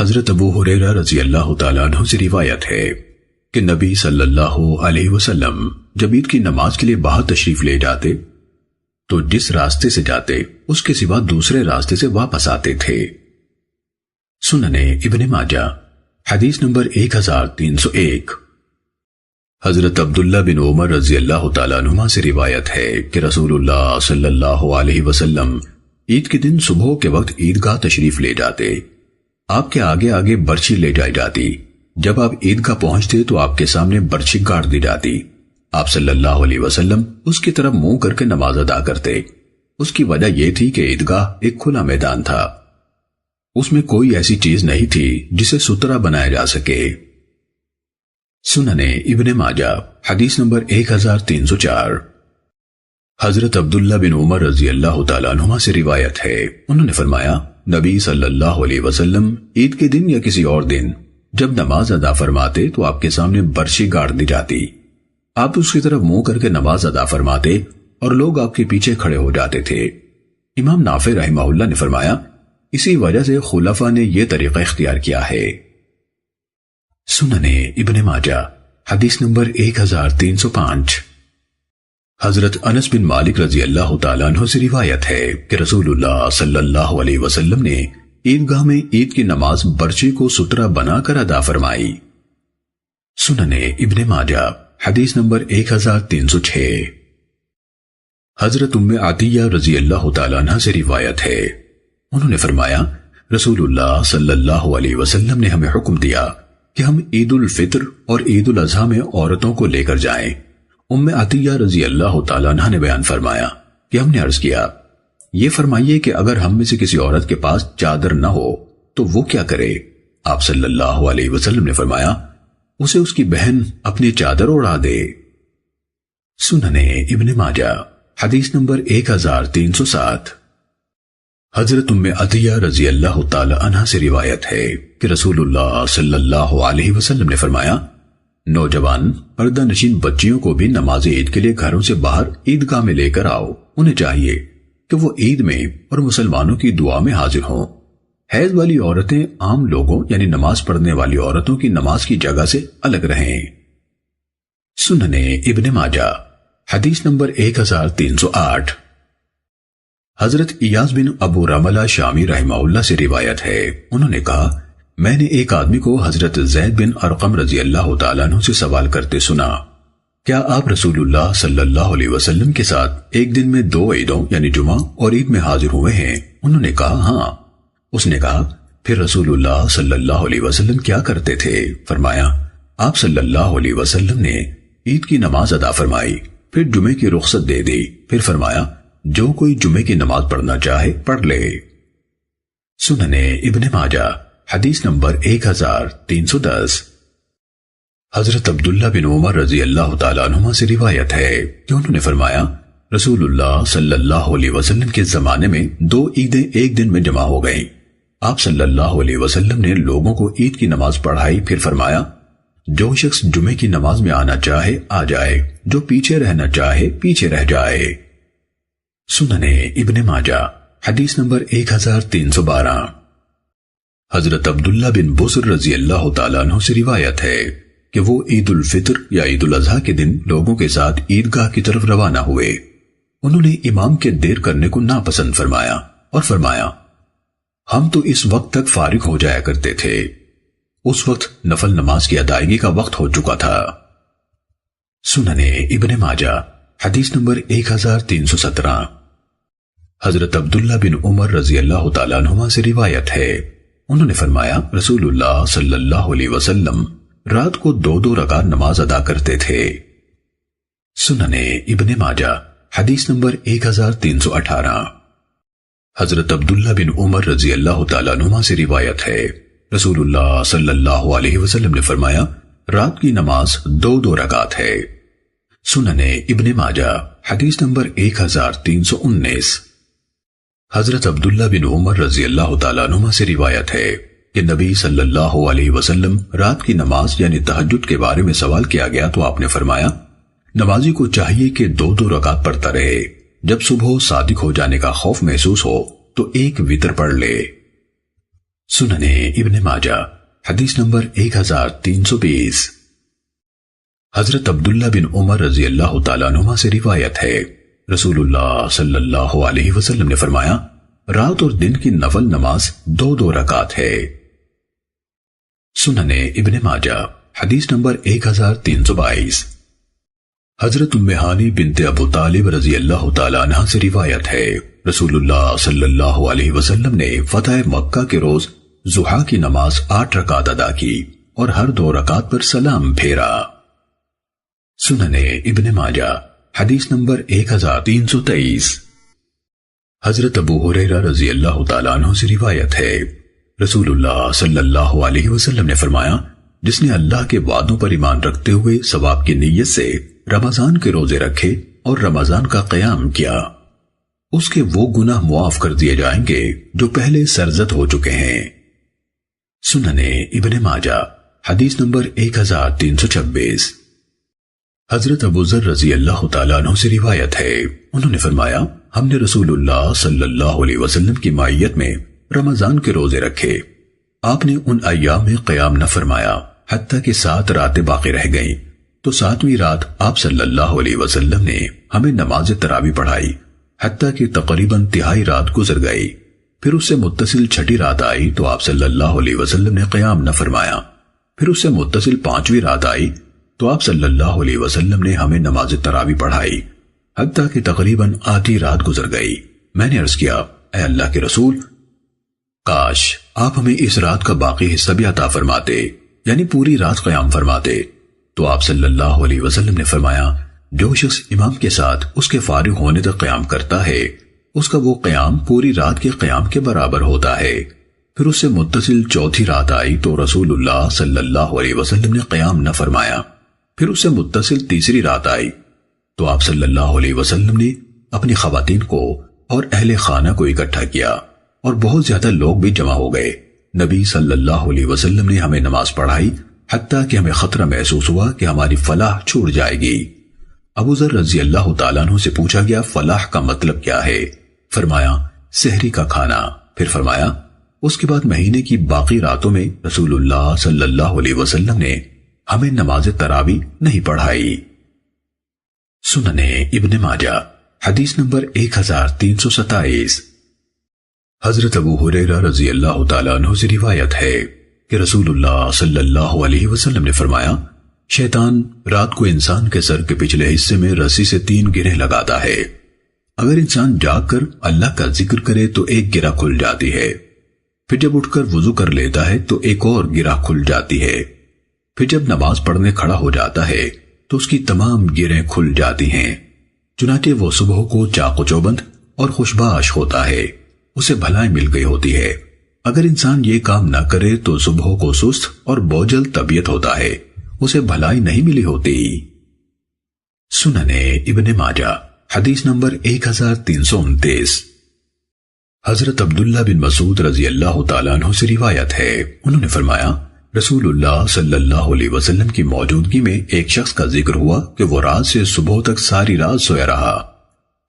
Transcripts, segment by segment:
حضرت ابو ہریرہ رضی اللہ تعالیٰ عنہ سے روایت ہے کہ نبی صلی اللہ علیہ وسلم جب عید کی نماز کے لیے باہر تشریف لے جاتے تو جس راستے سے جاتے اس کے سوا دوسرے راستے سے واپس آتے تھے۔ سننے ابن ماجہ حدیث نمبر 1301۔ حضرت عبداللہ بن عمر رضی اللہ تعالیٰ عنہما سے روایت ہے کہ رسول اللہ صلی اللہ علیہ وسلم عید کے دن صبح کے وقت عیدگاہ تشریف لے جاتے۔ آپ کے آگے آگے برچھی لے جائی جاتی۔ جب آپ عیدگاہ پہنچتے تو آپ کے سامنے برچھی گاڑ دی جاتی۔ آپ صلی اللہ علیہ وسلم اس کی طرف منہ کر کے نماز ادا کرتے۔ اس کی وجہ یہ تھی کہ عیدگاہ ایک کھلا میدان تھا، اس میں کوئی ایسی چیز نہیں تھی جسے سترا بنایا جا سکے۔ سننے ابن ماجہ حدیث نمبر 1304۔ حضرت عبداللہ بن عمر رضی اللہ تعالیٰ عنہما سے روایت ہے، انہوں نے فرمایا نبی صلی اللہ علیہ وسلم عید کے دن یا کسی اور دن جب نماز ادا فرماتے تو آپ کے سامنے برچھی گاڑ دی جاتی۔ آپ اس کی طرف منہ کر کے نماز ادا فرماتے اور لوگ آپ کے پیچھے کھڑے ہو جاتے تھے۔ امام نافع رحمہ اللہ نے فرمایا اسی وجہ سے خلفاء نے یہ طریقہ اختیار کیا ہے۔ سننے ابن ماجہ حدیث نمبر 1305۔ حضرت انس بن مالک رضی اللہ تعالیٰ عنہ سے روایت ہے کہ رسول اللہ صلی اللہ علیہ وسلم نے عیدگاہ میں عید کی نماز برچی کو سترا بنا کر ادا فرمائی۔ سننے ابن ماجہ حدیث نمبر 1306۔ حضرت ام عطیہ رضی اللہ تعالیٰ عنہ سے روایت ہے، انہوں نے فرمایا رسول اللہ صلی اللہ علیہ وسلم نے ہمیں حکم دیا کہ ہم عید الفطر اور عید الاضحیٰ میں عورتوں کو لے کر جائیں۔ ام عطیہ رضی اللہ تعالیٰ عنہ نے بیان فرمایا کہ ہم نے عرض کیا یہ فرمائیے کہ اگر ہم میں سے کسی عورت کے پاس چادر نہ ہو تو وہ کیا کرے؟ آپ صلی اللہ علیہ وسلم نے فرمایا اسے اس کی بہن اپنی چادر اڑا دے۔ سننے ابن ماجہ حدیث نمبر 1307۔ حضرت ام عطیہ رضی اللہ تعالی عنہ سے روایت ہے کہ رسول اللہ صلی اللہ علیہ وسلم نے فرمایا نوجوان پردہ نشین بچیوں کو بھی نماز عید کے لیے گھروں سے باہر عیدگاہ میں لے کر آؤ، انہیں چاہیے کہ وہ عید میں اور مسلمانوں کی دعا میں حاضر ہوں۔ حیض والی عورتیں عام لوگوں یعنی نماز پڑھنے والی عورتوں کی نماز کی جگہ سے الگ رہیں۔ سننے ابن ماجہ حدیث نمبر 1308۔ حضرت ایاز بن ابو رملہ شامی رحمہ اللہ سے روایت ہے، انہوں نے کہا میں نے ایک آدمی کو حضرت زید بن ارقم رضی اللہ تعالیٰ عنہ سے سوال کرتے سنا، کیا آپ رسول اللہ صلی اللہ علیہ وسلم کے ساتھ ایک دن میں 2 عیدوں یعنی جمعہ اور عید میں حاضر ہوئے ہیں؟ انہوں نے کہا ہاں۔ اس نے کہا پھر رسول اللہ صلی اللہ علیہ وسلم کیا کرتے تھے؟ فرمایا آپ صلی اللہ علیہ وسلم نے عید کی نماز ادا فرمائی، پھر جمعے کی رخصت دے دی، پھر فرمایا جو کوئی جمعے کی نماز پڑھنا چاہے پڑھ لے۔ سننے ابن ماجہ حدیث نمبر 1310۔ حضرت عبداللہ بن عمر رضی اللہ تعالیٰ عنہما سے روایت ہے کہ انہوں نے فرمایا رسول اللہ صلی اللہ علیہ وسلم کے زمانے میں 2 عیدیں ایک دن میں جمع ہو گئیں۔ آپ صلی اللہ علیہ وسلم نے لوگوں کو عید کی نماز پڑھائی، پھر فرمایا جو شخص جمعے کی نماز میں آنا چاہے آ جائے، جو پیچھے رہنا چاہے پیچھے رہ جائے۔ سننے ابن ماجہ حدیث نمبر 1312۔ حضرت عبداللہ بن بصر رضی اللہ تعالیٰ عنہ سے روایت ہے کہ وہ عید الفطر یا عید الاضحیٰ کے دن لوگوں کے ساتھ عیدگاہ کی طرف روانہ ہوئے۔ انہوں نے امام کے دیر کرنے کو ناپسند فرمایا اور فرمایا ہم تو اس وقت تک فارغ ہو جایا کرتے تھے۔ اس وقت نفل نماز کی ادائیگی کا وقت ہو چکا تھا۔ سننے ابن ماجہ حدیث نمبر 1317۔ حضرت عبداللہ بن عمر رضی اللہ تعالیٰ عنہما سے روایت ہے، انہوں نے فرمایا رسول اللہ صلی اللہ علیہ وسلم رات کو 2 رکعت نماز ادا کرتے تھے۔ سننے ابن ماجہ حدیث نمبر 1318۔ حضرت عبداللہ بن عمر رضی اللہ تعالیٰ عنہما سے روایت ہے، رسول اللہ صلی اللہ علیہ وسلم نے فرمایا رات کی نماز 2 رکعت ہے۔ سننے ابن ماجہ حدیث نمبر 1319۔ حضرت عبداللہ بن عمر رضی اللہ تعالیٰ عنہما سے روایت ہے کہ نبی صلی اللہ علیہ وسلم رات کی نماز یعنی تہجد کے بارے میں سوال کیا گیا تو آپ نے فرمایا نمازی کو چاہیے کہ 2 رکعت پڑھتا رہے، جب صبح صادق ہو جانے کا خوف محسوس ہو تو 1 وتر پڑھ لے۔ سننے ابن ماجہ حدیث نمبر 1320۔ حضرت عبداللہ بن عمر رضی اللہ تعالیٰ عنہما سے روایت ہے، رسول اللہ صلی اللہ علیہ وسلم نے فرمایا، رات اور دن کی نفل نماز 2 رکعت ہے۔ سننے ابن ماجہ حدیث نمبر 1322۔ حضرت ام ہانی بنت ابو طالب رضی اللہ تعالیٰ عنہ سے روایت ہے، رسول اللہ صلی اللہ علیہ وسلم نے فتح مکہ کے روز ضحیٰ کی نماز 8 رکعت ادا کی اور ہر 2 رکعت پر سلام پھیرا۔ سننے ابن ماجہ حدیث نمبر 1323۔ حضرت ابو ہریرہ رضی اللہ تعالیٰ عنہ سے روایت ہے، رسول اللہ صلی اللہ علیہ وسلم نے فرمایا، جس نے اللہ کے وعدوں پر ایمان رکھتے ہوئے ثواب کی نیت سے رمضان کے روزے رکھے اور رمضان کا قیام کیا، اس کے وہ گناہ معاف کر دیے جائیں گے جو پہلے سرزد ہو چکے ہیں۔ سننے ابن ماجہ حدیث نمبر 1326۔ حضرت ابو ذر رضی اللہ تعالیٰ عنہ سے روایت ہے، انہوں نے فرمایا، ہم نے رسول اللہ صلی اللہ علیہ وسلم کی معیت میں رمضان کے روزے رکھے، آپ نے ان ایام میں قیام نہ فرمایا حتیٰ کہ 7 راتیں باقی رہ گئیں، تو 7ویں رات آپ صلی اللہ علیہ وسلم نے ہمیں نماز تراویح پڑھائی حتیٰ کہ تقریباً تہائی رات گزر گئی، پھر اس سے متصل 6 رات آئی تو آپ صلی اللہ علیہ وسلم نے قیام نہ فرمایا، پھر اس سے متصل 5ویں رات آئی تو آپ صلی اللہ علیہ وسلم نے ہمیں نماز تراویح پڑھائی حتیٰ کہ تقریباً آدھی رات گزر گئی۔ میں نے عرض کیا، اے اللہ کے رسول، کاش آپ ہمیں اس رات کا باقی حصہ بھی عطا فرماتے، یعنی پوری رات قیام فرماتے۔ تو آپ صلی اللہ علیہ وسلم نے فرمایا، جو شخص امام کے ساتھ اس کے فارغ ہونے تک قیام کرتا ہے، اس کا وہ قیام پوری رات کے قیام کے برابر ہوتا ہے۔ پھر اس سے متصل 4تھی رات آئی تو رسول اللہ صلی اللہ علیہ وسلم نے قیام نہ فرمایا، پھر اس سے متصل 3ری رات آئی تو آپ صلی اللہ علیہ وسلم نے اپنی خواتین کو اور اہل خانہ کو اکٹھا کیا اور بہت زیادہ لوگ بھی جمع ہو گئے۔ نبی صلی اللہ علیہ وسلم نے ہمیں نماز پڑھائی حتیٰ کہ ہمیں خطرہ محسوس ہوا کہ ہماری فلاح چھوٹ جائے گی۔ ابو ذر رضی اللہ تعالیٰ عنہ سے پوچھا گیا، فلاح کا مطلب کیا ہے؟ فرمایا، سحری کا کھانا۔ پھر فرمایا، اس کے بعد مہینے کی باقی راتوں میں رسول اللہ صلی اللہ علیہ وسلم نے ہمیں نماز تراویح نہیں پڑھائی۔ سننے ابن ماجہ حدیث نمبر 1327۔ حضرت ابو ہریرہ رضی اللہ تعالیٰ عنہ سے روایت ہے کہ رسول اللہ صلی اللہ علیہ وسلم نے فرمایا، شیطان رات کو انسان کے سر کے پچھلے حصے میں رسی سے 3 گرہیں لگاتا ہے۔ اگر انسان جاگ کر اللہ کا ذکر کرے تو ایک گرہ کھل جاتی ہے، پھر جب اٹھ کر وضو کر لیتا ہے تو ایک اور گرہ کھل جاتی ہے، پھر جب نماز پڑھنے کھڑا ہو جاتا ہے تو اس کی تمام گرہیں کھل جاتی ہیں، چنانچہ وہ صبح کو چاق و چوبند اور خوشباش ہوتا ہے، اسے بھلائی مل گئی ہوتی ہے۔ اگر انسان یہ کام نہ کرے تو صبح کو سست اور بوجھل طبیعت ہوتا ہے، اسے بھلائی نہیں ملی ہوتی۔ سننے ابن ماجہ حدیث نمبر 1329۔ حضرت عبداللہ بن مسعود رضی اللہ تعالیٰ عنہ سے روایت ہے، انہوں نے فرمایا، رسول اللہ صلی اللہ علیہ وسلم کی موجودگی میں ایک شخص کا ذکر ہوا کہ وہ رات سے صبح تک ساری رات سویا رہا۔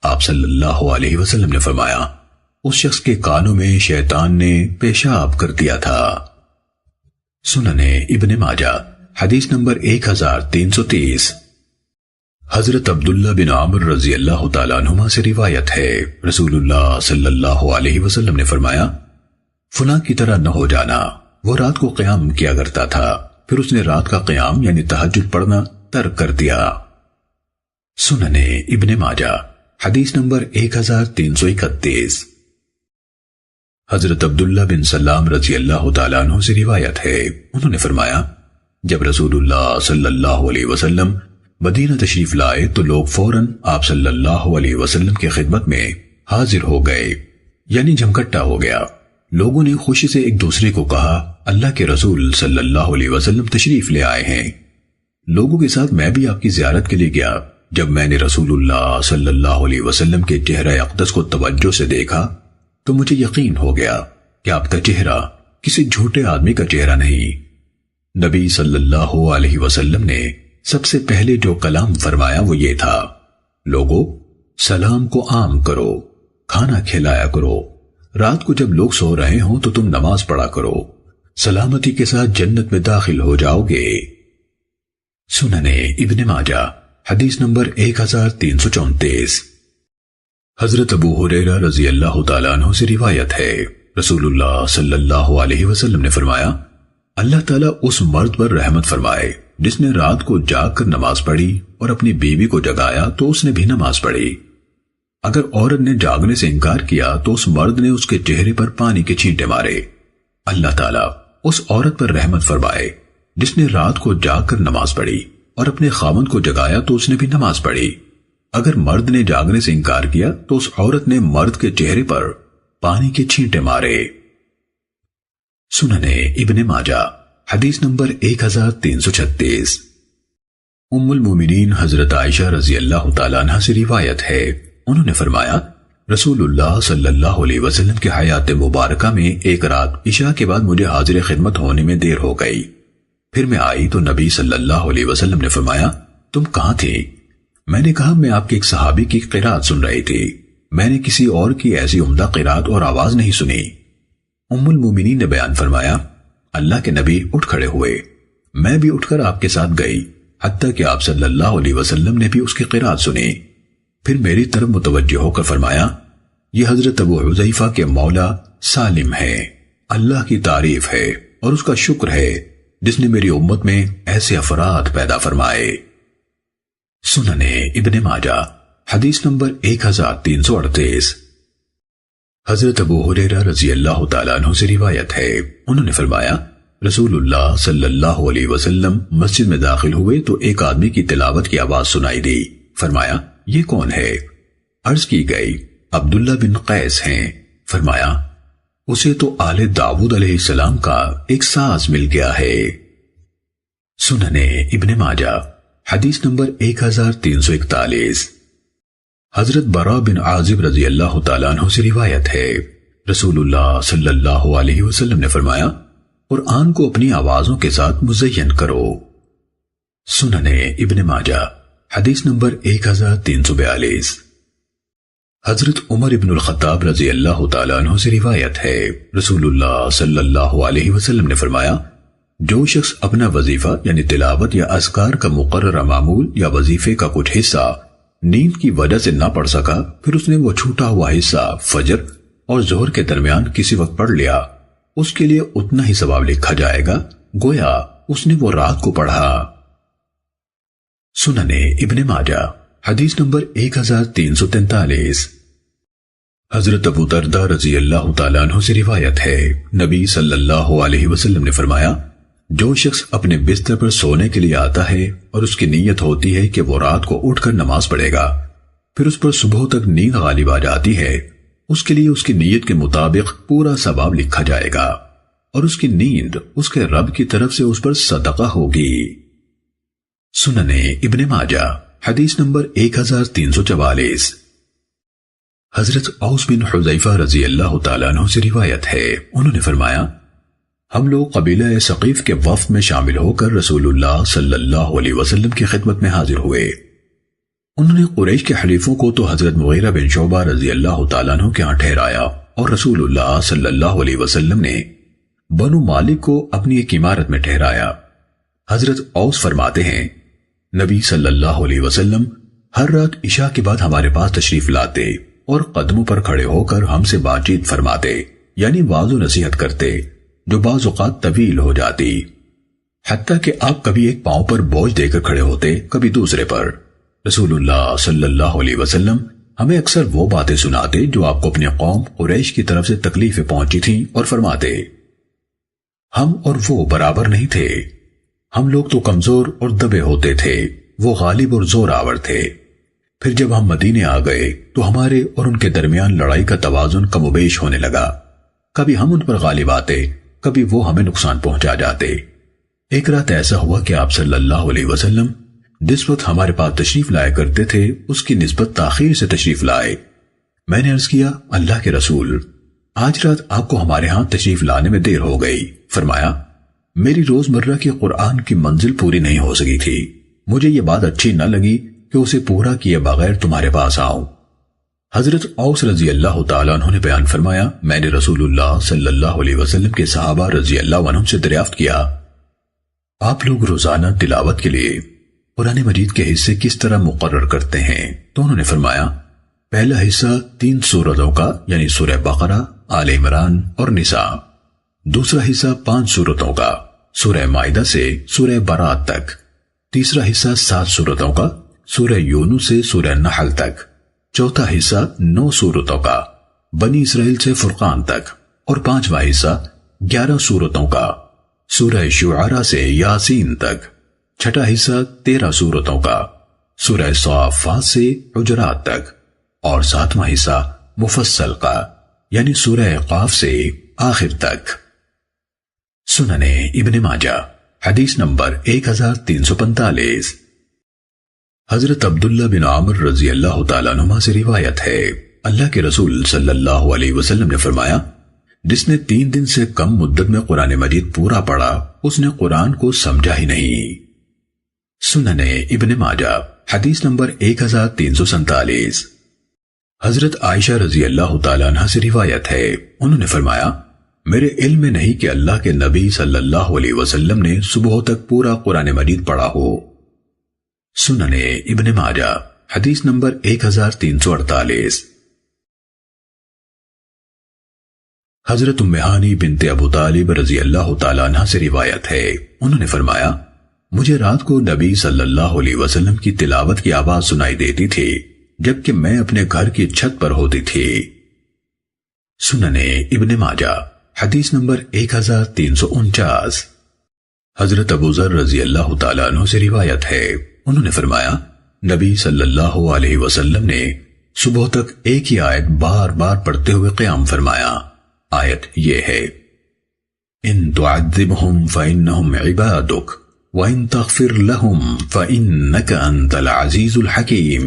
آپ صلی اللہ علیہ وسلم نے فرمایا، اس شخص کے کانوں میں شیطان نے پیشاب کر دیا تھا۔ سننے ابن ماجہ حدیث نمبر 1330۔ حضرت عبداللہ بن عامر رضی اللہ تعالیٰ عنہما سے روایت ہے، رسول اللہ صلی اللہ علیہ وسلم نے فرمایا، فلاں کی طرح نہ ہو جانا، وہ رات کو قیام کیا کرتا تھا، پھر اس نے رات کا قیام یعنی تہجد پڑھنا ترک کر دیا۔ سننے ابن ماجہ حدیث نمبر 1331۔ حضرت عبداللہ بن سلام رضی اللہ تعالیٰ عنہ سے روایت ہے، انہوں نے فرمایا، جب رسول اللہ صلی اللہ علیہ وسلم مدینہ تشریف لائے تو لوگ فوراً آپ صلی اللہ علیہ وسلم کی خدمت میں حاضر ہو گئے، یعنی جمکٹا ہو گیا۔ لوگوں نے خوشی سے ایک دوسرے کو کہا، اللہ کے رسول صلی اللہ علیہ وسلم تشریف لے آئے ہیں۔ لوگوں کے ساتھ میں بھی آپ کی زیارت کے لیے گیا۔ جب میں نے رسول اللہ صلی اللہ علیہ وسلم کے چہرہ اقدس کو توجہ سے دیکھا تو مجھے یقین ہو گیا کہ آپ کا چہرہ کسی جھوٹے آدمی کا چہرہ نہیں۔ نبی صلی اللہ علیہ وسلم نے سب سے پہلے جو کلام فرمایا وہ یہ تھا، لوگو سلام کو عام کرو، کھانا کھلایا کرو، رات کو جب لوگ سو رہے ہوں تو تم نماز پڑھا کرو، سلامتی کے ساتھ جنت میں داخل ہو جاؤ گے۔ سننے ابن ماجہ حدیث نمبر 1334۔ حضرت ابو ہریرہ رضی اللہ تعالیٰ عنہ سے روایت ہے، رسول اللہ صلی اللہ علیہ وسلم نے فرمایا، اللہ تعالیٰ اس مرد پر رحمت فرمائے جس نے رات کو جاگ کر نماز پڑھی اور اپنی بیوی کو جگایا تو اس نے بھی نماز پڑھی۔ اگر عورت نے جاگنے سے انکار کیا تو اس مرد نے اس کے چہرے پر پانی کے چھینٹے مارے۔ اللہ تعالیٰ اس عورت پر رحمت فرمائے جس نے رات کو جاگ کر نماز پڑھی اور اپنے خاوند کو جگایا تو اس نے بھی نماز پڑھی۔ اگر مرد نے جاگنے سے انکار کیا تو اس عورت نے مرد کے چہرے پر پانی کے چھینٹے مارے۔ سننے ابن ماجہ حدیث نمبر 1336۔ ام المومنین حضرت عائشہ رضی اللہ تعالیٰ عنہ سے روایت ہے، انہوں نے فرمایا، رسول اللہ صلی اللہ علیہ وسلم کی حیات مبارکہ میں ایک رات عشاء کے بعد مجھے حاضر خدمت ہونے میں دیر ہو گئی۔ پھر میں آئی تو نبی صلی اللہ علیہ وسلم نے فرمایا، تم کہاں تھی؟ میں نے کہا، میں آپ کے ایک صحابی کی قرات سن رہی تھی، میں نے کسی اور کی ایسی عمدہ قرات اور آواز نہیں سنی۔ ام المومنین نے بیان فرمایا، اللہ کے نبی اٹھ کھڑے ہوئے، میں بھی اٹھ کر آپ کے ساتھ گئی، حتیٰ کہ آپ صلی اللہ علیہ وسلم نے بھی اس کی قرات سنی۔ پھر میری طرف متوجہ ہو کر فرمایا، یہ حضرت ابو حذیفہ کے مولا سالم ہے، اللہ کی تعریف ہے اور اس کا شکر ہے جس نے میری امت میں ایسے افراد پیدا فرمائے۔ سننے ابن ماجہ حدیث نمبر 1338۔ حضرت ابو ہریرہ رضی اللہ تعالیٰ عنہ سے روایت ہے، انہوں نے فرمایا، رسول اللہ صلی اللہ علیہ وسلم مسجد میں داخل ہوئے تو ایک آدمی کی تلاوت کی آواز سنائی دی۔ فرمایا، یہ کون ہے؟ عرض کی گئی، عبداللہ بن قیس ہیں۔ فرمایا، اسے تو آل داؤد علیہ السلام کا ایک ساز مل گیا ہے۔ سننے ابن ماجہ حدیث نمبر 1341۔ حضرت براء بن عازب رضی اللہ تعالیٰ عنہ سے روایت ہے، رسول اللہ صلی اللہ علیہ وسلم نے فرمایا، قرآن کو اپنی آوازوں کے ساتھ مزین کرو۔ سننے ابن ماجہ حدیث نمبر 1342۔ حضرت عمر بن الخطاب رضی اللہ تعالیٰ عنہ سے روایت ہے، رسول اللہ صلی اللہ علیہ وسلم نے فرمایا، جو شخص اپنا وظیفہ یعنی تلاوت یا اذکار کا مقررہ معمول یا وظیفے کا کچھ حصہ نیند کی وجہ سے نہ پڑھ سکا، پھر اس نے وہ چھوٹا ہوا حصہ فجر اور ظہر کے درمیان کسی وقت پڑھ لیا، اس کے لیے اتنا ہی ثواب لکھا جائے گا گویا اس نے وہ رات کو پڑھا۔ سننے ابن ماجہ حدیث نمبر 1343۔ حضرت ابو درداء رضی اللہ تعالیٰ عنہ سے روایت ہے، نبی صلی اللہ علیہ وسلم نے فرمایا، جو شخص اپنے بستر پر سونے کے لیے آتا ہے اور اس کی نیت ہوتی ہے کہ وہ رات کو اٹھ کر نماز پڑھے گا، پھر اس پر صبح تک نیند غالب آ جاتی ہے، اس کے لیے اس کی نیت کے مطابق پورا ثواب لکھا جائے گا اور اس کی نیند اس کے رب کی طرف سے اس پر صدقہ ہوگی۔ سننے ابن ماجہ حدیث نمبر 1344۔ حضرت اوس بن حذیفہ رضی اللہ تعالیٰ عنہ سے روایت ہے، انہوں نے فرمایا، ہم لوگ قبیلہ ثقیف کے وفد میں شامل ہو کر رسول اللہ صلی اللہ علیہ وسلم کی خدمت میں حاضر ہوئے۔ انہوں نے قریش کے حلیفوں کو تو حضرت مغیرہ بن شعبہ رضی اللہ تعالیٰ عنہ کے ہاں ٹھہرایا اور رسول اللہ صلی اللہ علیہ وسلم نے بنو مالک کو اپنی ایک عمارت میں ٹھہرایا۔ حضرت اوس فرماتے ہیں، نبی صلی اللہ علیہ وسلم ہر رات عشاء کے بعد ہمارے پاس تشریف لاتے اور قدموں پر کھڑے ہو کر ہم سے بات چیت فرماتے، یعنی واعظ و نصیحت کرتے، جو بعض اوقات طویل ہو جاتی، حتیٰ کہ آپ کبھی ایک پاؤں پر بوجھ دے کر کھڑے ہوتے، کبھی دوسرے پر۔ رسول اللہ صلی اللہ علیہ وسلم ہمیں اکثر وہ باتیں سناتے جو آپ کو اپنی قوم قریش کی طرف سے تکلیفیں پہنچی تھیں، اور فرماتے، ہم اور وہ برابر نہیں تھے، ہم لوگ تو کمزور اور دبے ہوتے تھے، وہ غالب اور زور آور تھے۔ پھر جب ہم مدینے آ گئے تو ہمارے اور ان کے درمیان لڑائی کا توازن کم و بیش ہونے لگا، کبھی ہم ان پر غالب آتے، کبھی وہ ہمیں نقصان پہنچا جاتے۔ ایک رات ایسا ہوا کہ آپ صلی اللہ علیہ وسلم جس وقت ہمارے پاس تشریف لایا کرتے تھے اس کی نسبت تاخیر سے تشریف لائے۔ میں نے عرض کیا، اللہ کے رسول، آج رات آپ کو ہمارے ہاں تشریف لانے میں دیر ہو گئی۔ فرمایا، میری روزمرہ کی قرآن کی منزل پوری نہیں ہو سکی تھی، مجھے یہ بات اچھی نہ لگی کہ اسے پورا کیے بغیر تمہارے پاس آؤں۔ حضرت اوس رضی اللہ تعالیٰ عنہ نے بیان فرمایا، میں نے رسول اللہ صلی اللہ علیہ وسلم کے صحابہ رضی اللہ عنہم سے دریافت کیا، آپ لوگ روزانہ تلاوت کے لیے قرآن مجید کے حصے کس طرح مقرر کرتے ہیں؟ تو انہوں نے فرمایا، پہلا حصہ 3 سورتوں کا یعنی سورہ بقرہ، آل عمران اور نساء، دوسرا حصہ 5 سورتوں کا سورہ مائدہ سے سورہ برات تک، تیسرا حصہ 7 سورتوں کا سورہ یونس سے سورہ نحل تک، چوتھا حصہ 9 سورتوں کا بنی اسرائیل سے فرقان تک، اور 5واں حصہ 11 سورتوں کا سورہ شعراء سے یاسین تک، چھٹا حصہ 13 سورتوں کا سورہ صافات سے حجرات تک، اور 7واں حصہ مفصل کا یعنی سورہ قاف سے آخر تک۔ سننے ابن ماجہ حدیث نمبر 1345۔ حضرت عبداللہ بن عامر رضی اللہ تعالیٰ عنہ سے روایت ہے، اللہ کے رسول صلی اللہ علیہ وسلم نے فرمایا، جس نے 3 دن سے کم مدت میں قرآن مجید پورا پڑھا اس نے قرآن کو سمجھا ہی نہیں۔ سننے ابن ماجہ حدیث نمبر 1347۔ حضرت عائشہ رضی اللہ تعالیٰ عنہ سے روایت ہے، انہوں نے فرمایا، میرے علم میں نہیں کہ اللہ کے نبی صلی اللہ علیہ وسلم نے صبح تک پورا قرآن مجید پڑھا ہو۔ سننے ابن ماجہ حدیث نمبر 1348۔ حضرت ام ہانی بنت ابو طالب رضی اللہ تعالیٰ عنہ سے روایت ہے، انہوں نے فرمایا، مجھے رات کو نبی صلی اللہ علیہ وسلم کی تلاوت کی آواز سنائی دیتی تھی جبکہ میں اپنے گھر کی چھت پر ہوتی تھی۔ سننے ابن ماجہ حدیث نمبر 1349۔ حضرت ابو ذر رضی اللہ تعالیٰ عنہ سے روایت ہے، انہوں نے فرمایا، نبی صلی اللہ علیہ وسلم نے صبح تک ایک ہی آیت بار بار پڑھتے ہوئے قیام فرمایا۔ آیت یہ ہے، ان تعذبہم فإنہم عبادک وَإِن تَغْفِرْ لَهُمْ فَإِنَّكَ أَنْتَ الْعَزِيزُ الْحَكِيمُ۔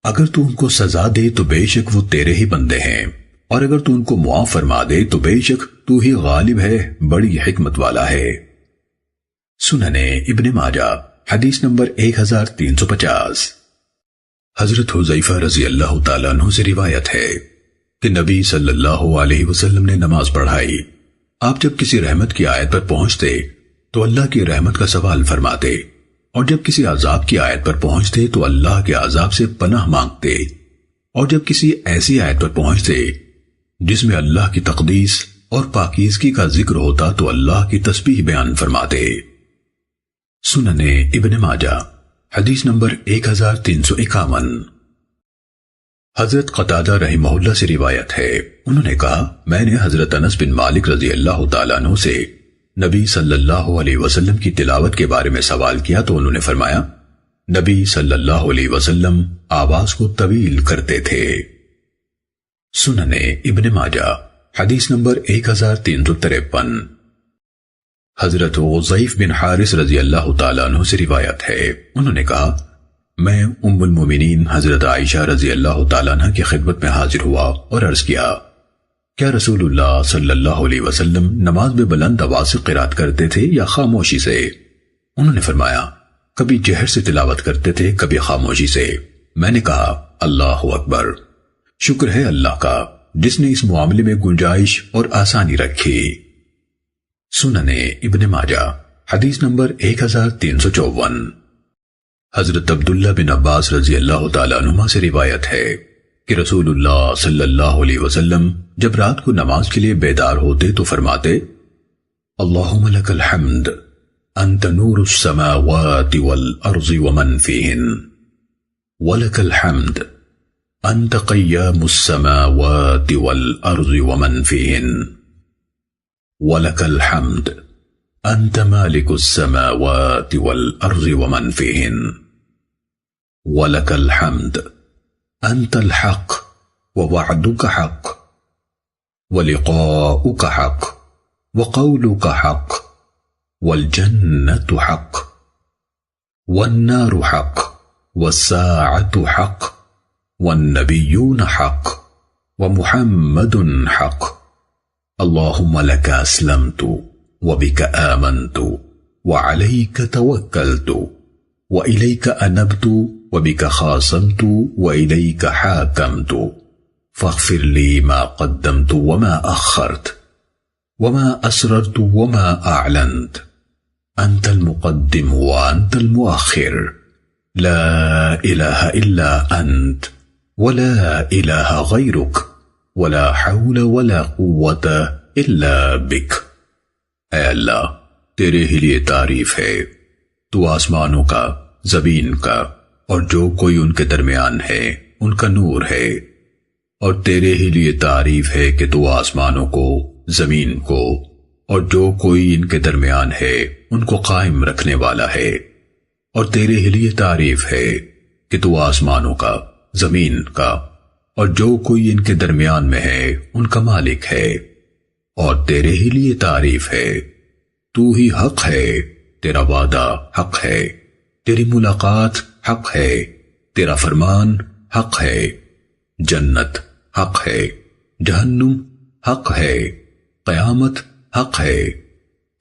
اگر تو ان کو سزا دے تو بے شک وہ تیرے ہی بندے ہیں، اور اگر تو ان کو معاف فرما دے تو بے شک تو ہی غالب ہے، بڑی حکمت والا ہے۔ سننے ابن ماجہ حدیث نمبر 1350۔ حضرت حذیفہ رضی اللہ تعالیٰ عنہ سے روایت ہے کہ نبی صلی اللہ علیہ وسلم نے نماز پڑھائی، آپ جب کسی رحمت کی آیت پر پہنچتے تو اللہ کی رحمت کا سوال فرماتے، اور جب کسی عذاب کی آیت پر پہنچتے تو اللہ کے عذاب سے پناہ مانگتے، اور جب کسی ایسی آیت پر پہنچتے جس میں اللہ کی تقدیس اور پاکیزگی کا ذکر ہوتا تو اللہ کی تسبیح بیان فرماتے۔ سننے ابن ماجہ حدیث نمبر 1351۔ حضرت قتادہ رحمہ اللہ سے روایت ہے، انہوں نے کہا، میں نے حضرت انس بن مالک رضی اللہ تعالیٰ عنہ سے نبی صلی اللہ علیہ وسلم کی تلاوت کے بارے میں سوال کیا تو انہوں نے فرمایا، نبی صلی اللہ علیہ وسلم آواز کو طویل کرتے تھے۔ سننے ابن ماجہ حدیث نمبر 1353۔ حضرت غزیف بن حارث رضی اللہ تعالیٰ عنہ سے روایت ہے، انہوں نے کہا، میں ام المومنین حضرت عائشہ رضی اللہ تعالیٰ عنہ کی خدمت میں حاضر ہوا اور عرض کیا، کیا رسول اللہ صلی اللہ علیہ وسلم نماز میں بلند آواز سے قرات کرتے تھے یا خاموشی سے؟ انہوں نے فرمایا، کبھی جہر سے تلاوت کرتے تھے، کبھی خاموشی سے۔ میں نے کہا، اللہ اکبر، شکر ہے اللہ کا جس نے اس معاملے میں گنجائش اور آسانی رکھی۔ سننے ابن ماجہ حدیث نمبر 1354۔ حضرت عبداللہ بن عباس رضی اللہ تعالیٰ عنہما سے روایت ہے کہ رسول اللہ صلی اللہ علیہ وسلم جب رات کو نماز کے لیے بیدار ہوتے تو فرماتے، اللہم لک الحمد انت نور السماوات والارض ومن فیہن، ولک الحمد انت قیام السماوات والارض ومن فیہن، ولک الحمد انت مالک السماوات والارض ومن فیہن، ولک الحمد انت الحق ووعدك حق ولقاؤك حق وقولك حق والجنة حق والنار حق والساعة حق والنبيون حق ومحمد حق اللهم لك أسلمت وبك آمنت وعليك توكلت وإليك أنبت وبك خاصمت وإليك حاكمت فاغفر لي ما قدمت وما أخرت وما أسررت وما أعلنت أنت المقدم وأنت المؤخر لا إله إلا أنت ولا إله غيرك ولا حول ولا قوة إلا بك۔ اے اللہ، تیرے ہی لیے تعریف ہے، تو آسمانوں کا، زمین کا اور جو کوئی ان کے درمیان ہے ان کا نور ہے، اور تیرے ہی لیے تعریف ہے کہ تو آسمانوں کو، زمین کو اور جو کوئی ان کے درمیان ہے ان کو قائم رکھنے والا ہے، اور تیرے ہی لیے تعریف ہے کہ تو آسمانوں کا، زمین کا اور جو کوئی ان کے درمیان میں ہے ان کا مالک ہے، اور تیرے ہی لیے تعریف ہے، تو ہی حق ہے، تیرا وعدہ حق ہے، تیری ملاقات حق ہے، تیرا فرمان حق ہے، جنت حق ہے، جہنم حق ہے، قیامت حق ہے،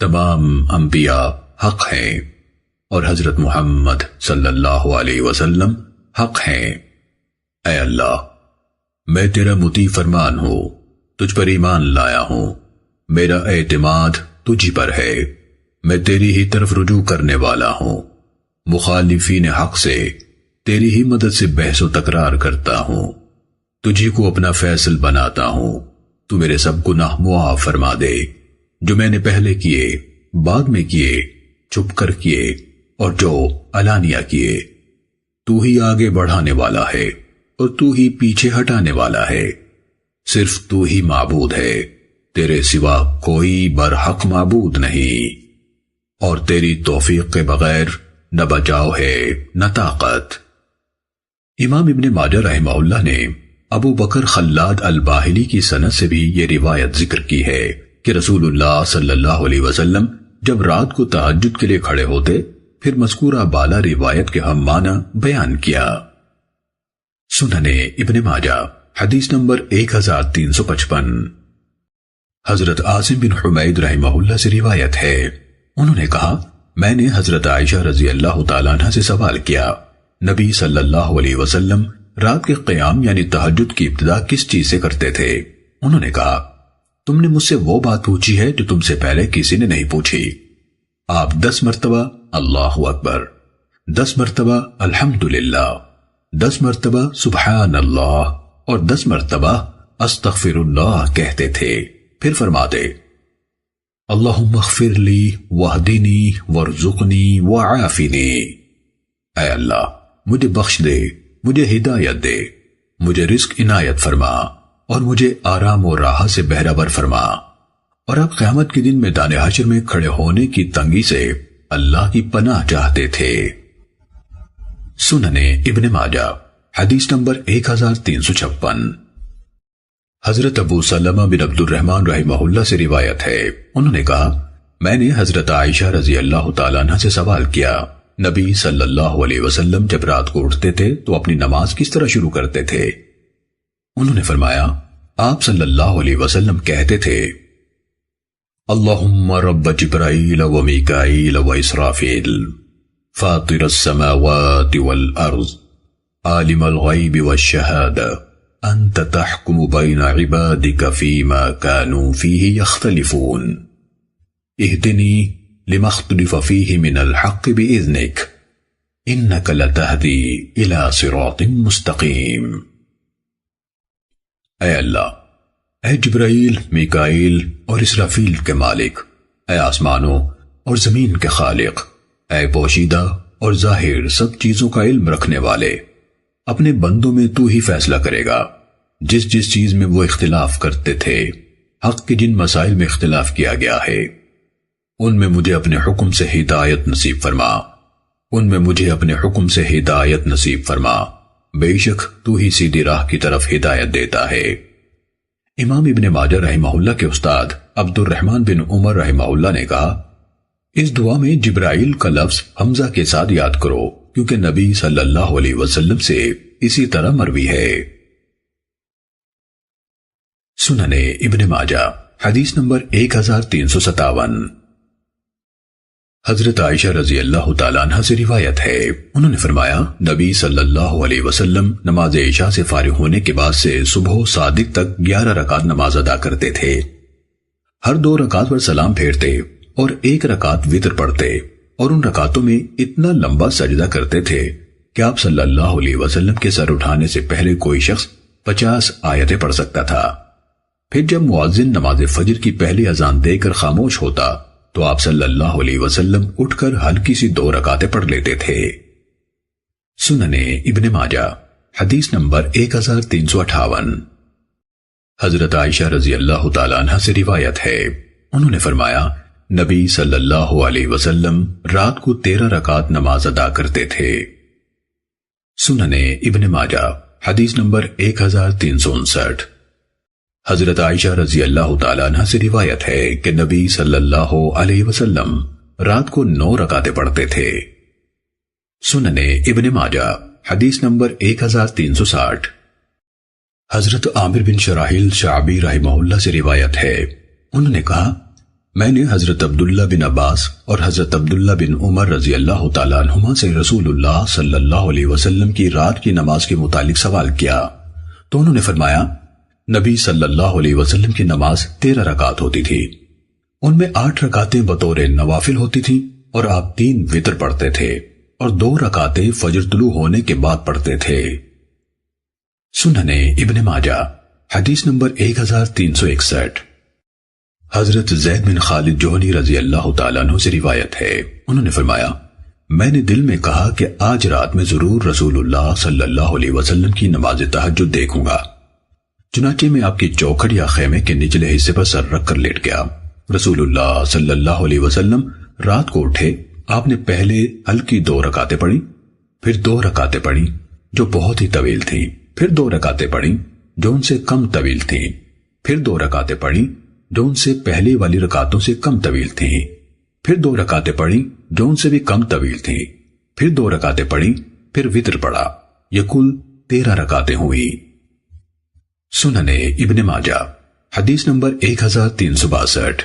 تمام انبیاء حق ہیں، اور حضرت محمد صلی اللہ علیہ وسلم حق ہیں۔ اے اللہ، میں تیرا مطیع فرمان ہوں، تجھ پر ایمان لایا ہوں، میرا اعتماد تجھ پر ہے، میں تیری ہی طرف رجوع کرنے والا ہوں، مخالفین حق سے تیری ہی مدد سے بحث و تکرار کرتا ہوں، تجھی کو اپنا فیصل بناتا ہوں، تو میرے سب گناہ معاف فرما دے، جو میں نے پہلے کیے، بعد میں کیے، چھپ کر کیے اور جو علانیہ کیے۔ تو ہی آگے بڑھانے والا ہے اور تو ہی پیچھے ہٹانے والا ہے، صرف تو ہی معبود ہے، تیرے سوا کوئی برحق معبود نہیں، اور تیری توفیق کے بغیر نہ بچاؤ ہے نہ طاقت۔ امام ابن ماجہ رحمہ اللہ نے ابو بکر خلاد الباہلی کی سند سے بھی یہ روایت ذکر کی ہے کہ رسول اللہ صلی اللہ علیہ وسلم جب رات کو تہجد کے لیے کھڑے ہوتے پھر مذکورہ بالا روایت کے ہم معنی بیان کیا۔ سننے ابن ماجہ حدیث نمبر 1355۔ حضرت عاصم بن حمید رحمہ اللہ سے روایت ہے، انہوں نے کہا، میں نے حضرت عائشہ رضی اللہ تعالیٰ عنہ سے سوال کیا، نبی صلی اللہ علیہ وسلم رات کے قیام یعنی تہجد کی ابتدا کس چیز سے کرتے تھے؟ انہوں نے کہا، تم نے مجھ سے وہ بات پوچھی ہے جو تم سے پہلے کسی نے نہیں پوچھی۔ آپ 10 مرتبہ اللہ اکبر، 10 مرتبہ الحمدللہ، 10 مرتبہ سبحان اللہ اور 10 مرتبہ استغفر اللہ کہتے تھے، پھر فرماتے، اللہم اغفر لی واہدنی وارزقنی وعافنی، اے اللہ مجھے بخش دے، مجھے ہدایت دے، مجھے رزق عنایت فرما اور مجھے آرام و راحت سے بہرہ فرما۔ اور آپ قیامت کے دن میدان حشر میں کھڑے ہونے کی تنگی سے اللہ کی پناہ چاہتے تھے۔ سننے ابن ماجہ حدیث نمبر 1356۔ حضرت ابو سلمہ بن عبد الرحمن رحمہ اللہ سے روایت ہے، انہوں نے کہا، میں نے حضرت عائشہ رضی اللہ تعالیٰ عنہ سے سوال کیا، نبی صلی اللہ علیہ وسلم جب رات کو اٹھتے تھے تو اپنی نماز کس طرح شروع کرتے تھے؟ انہوں نے فرمایا، آپ صلی اللہ علیہ وسلم کہتے تھے، اللہم رب جبرائیل و میکائیل و اسرافیل فاطر السماوات والارض عالم الغیب والشہادہ انت تحکم بین عبادک فیما كانوا فیہ یختلفون اہدنی لما اختلف فیہ من الحق بإذنک انک لتہدی الى صراط مستقیم۔ اے اللہ، اے جبرائیل، میکائیل اور اسرافیل کے مالک، اے آسمانوں اور زمین کے خالق، اے پوشیدہ اور ظاہر سب چیزوں کا علم رکھنے والے، اپنے بندوں میں تو ہی فیصلہ کرے گا، جس جس چیز میں وہ اختلاف کرتے تھے، حق کے جن مسائل میں اختلاف کیا گیا ہے، ان میں مجھے اپنے حکم سے ہدایت نصیب فرما، ان میں مجھے اپنے حکم سے ہدایت نصیب فرما، بے شک تو ہی سیدھی راہ کی طرف ہدایت دیتا ہے۔ امام ابن ماجہ رحمہ اللہ کے استاد عبد الرحمن بن عمر رحمہ اللہ نے کہا، اس دعا میں جبرائیل کا لفظ حمزہ کے ساتھ یاد کرو، کیونکہ نبی صلی اللہ علیہ وسلم سے اسی طرح مروی ہے۔ سننے ابن ماجہ حدیث نمبر 1357۔ حضرت عائشہ رضی اللہ تعالیٰ عنہ سے روایت ہے، انہوں نے فرمایا نبی صلی اللہ علیہ وسلم نماز عشاء سے فارغ ہونے کے بعد سے صبح صادق تک 11 رکعت نماز ادا کرتے تھے۔ ہر 2 رکعت پر سلام پھیرتے اور 1 رکعت وتر پڑھتے، اور ان رکعتوں میں اتنا لمبا سجدہ کرتے تھے کہ آپ صلی اللہ علیہ وسلم کے سر اٹھانے سے پہلے کوئی شخص 50 آیتیں پڑھ سکتا تھا۔ پھر جب مؤذن نماز فجر کی پہلی اذان دے کر خاموش ہوتا تو آپ صلی اللہ علیہ وسلم اٹھ کر ہلکی سی 2 رکعتیں پڑھ لیتے تھے۔ سننے ابن ماجہ حدیث نمبر 1358۔ حضرت عائشہ رضی اللہ تعالیٰ عنہ سے روایت ہے، انہوں نے فرمایا نبی صلی اللہ علیہ وسلم رات کو 13 رکعت نماز ادا کرتے تھے۔ سننے ابن ماجہ حدیث نمبر 1359۔ حضرت عائشہ رضی اللہ تعالیٰ عنہ سے روایت ہے کہ نبی صلی اللہ علیہ وسلم رات کو 9 رکعتیں پڑھتے تھے۔ سننے ابن ماجہ حدیث نمبر 1360۔ حضرت عامر بن شراحیل شعبی رحمہ اللہ سے روایت ہے، انہوں نے کہا میں نے حضرت عبداللہ بن عباس اور حضرت عبداللہ بن عمر رضی اللہ تعالیٰ عنہما سے رسول اللہ صلی اللہ علیہ وسلم کی رات کی نماز کے متعلق سوال کیا تو انہوں نے فرمایا نبی صلی اللہ علیہ وسلم کی نماز 13 رکعت ہوتی تھی، ان میں 8 رکعتیں بطور نوافل ہوتی تھیں اور آپ 3 وتر پڑھتے تھے اور 2 رکعتیں فجر طلوع ہونے کے بعد پڑھتے تھے۔ سننے ابن ماجہ حدیث نمبر 1361۔ حضرت زید بن خالد جوہنی رضی اللہ تعالیٰ عنہ سے روایت ہے، انہوں نے فرمایا میں نے دل میں کہا کہ آج رات میں ضرور رسول اللہ صلی اللہ علیہ وسلم کی نماز تہجد دیکھوں گا، چنانچہ میں آپ کی چوکھٹ یا خیمے کے نچلے حصے پر سر رکھ کر لیٹ گیا۔ رسول اللہ صلی اللہ علیہ وسلم رات کو اٹھے، آپ نے پہلے ہلکی 2 رکعتیں پڑھی، پھر 2 رکعتیں پڑھی جو بہت ہی طویل تھیں، پھر 2 رکعتیں پڑھی جو ان سے کم طویل تھیں، پھر 2 رکعتیں پڑھی جو ان سے پہلی والی رکعتوں سے کم طویل تھیں، پھر 2 رکعتیں پڑھی جو ان سے بھی کم طویل تھیں، پھر 2 رکعتیں پڑھی، پھر وتر پڑھا، یہ کل 13 رکعتیں ہوئی۔ سننے ابن ماجہ حدیث نمبر 1362۔